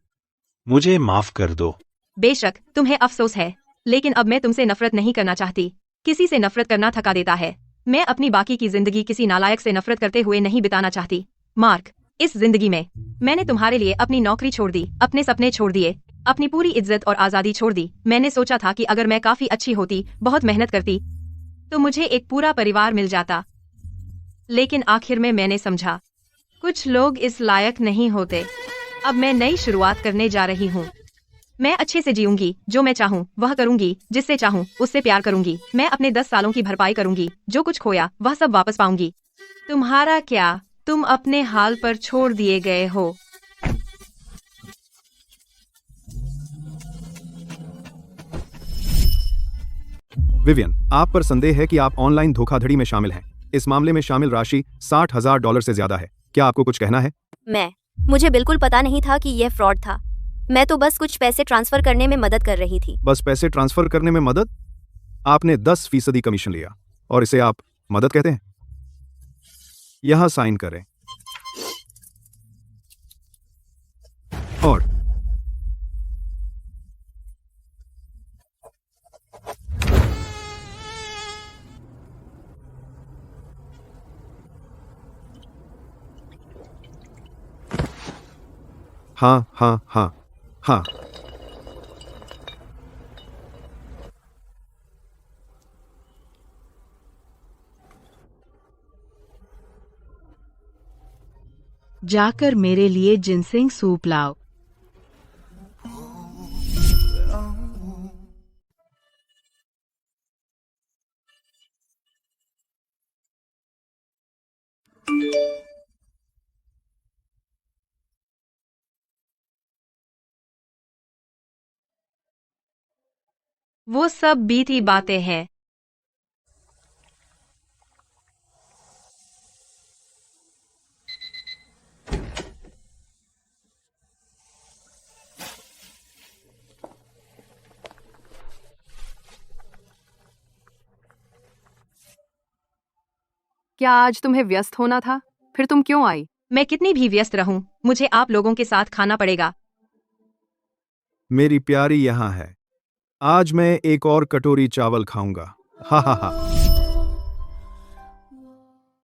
मुझे माफ कर दो। बेशक तुम्हें अफसोस है, लेकिन अब मैं तुमसे नफरत नहीं करना चाहती। किसी से नफरत करना थका देता है। मैं अपनी बाकी की जिंदगी किसी नालायक से नफरत करते हुए नहीं बिताना चाहती। मार्क, इस जिंदगी में मैंने तुम्हारे लिए अपनी नौकरी छोड़ दी, अपने सपने छोड़ दिए, अपनी पूरी इज्जत और आजादी छोड़ दी। मैंने सोचा था कि अगर मैं काफी अच्छी होती, बहुत मेहनत करती, तो मुझे एक पूरा परिवार मिल जाता। लेकिन आखिर में मैंने समझा, कुछ लोग इस लायक नहीं होते। अब मैं नई शुरुआत करने जा रही हूँ। मैं अच्छे से जीऊंगी, जो मैं चाहूँ वह करूंगी, जिससे चाहूँ उससे प्यार करूंगी। मैं अपने 10 सालों की भरपाई करूंगी, जो कुछ खोया वह सब वापस पाऊंगी। तुम्हारा क्या? तुम अपने हाल पर छोड़ दिए गए हो। विवियन, आप पर संदेह है कि आप ऑनलाइन धोखाधड़ी में शामिल हैं। इस मामले में शामिल राशि $60,000 से ज्यादा है। क्या आपको कुछ कहना है? मुझे बिल्कुल पता नहीं था कि यह फ्रॉड था। मैं तो बस कुछ पैसे ट्रांसफर करने में मदद कर रही थी। बस पैसे ट्रांसफर करने में मदद? आपने 10% कमीशन लिया और इसे आप मदद कहते हैं? यहां साइन करें। और हाँ हाँ हाँ हाँ। जाकर मेरे लिए जिनसिंग सूप लाओ। वो सब बीती बातें हैं। क्या आज तुम्हें व्यस्त होना था? फिर तुम क्यों आई? मैं कितनी भी व्यस्त रहूं, मुझे आप लोगों के साथ खाना पड़ेगा। मेरी प्यारी यहाँ है। आज मैं एक और कटोरी चावल खाऊंगा। हा हा हा।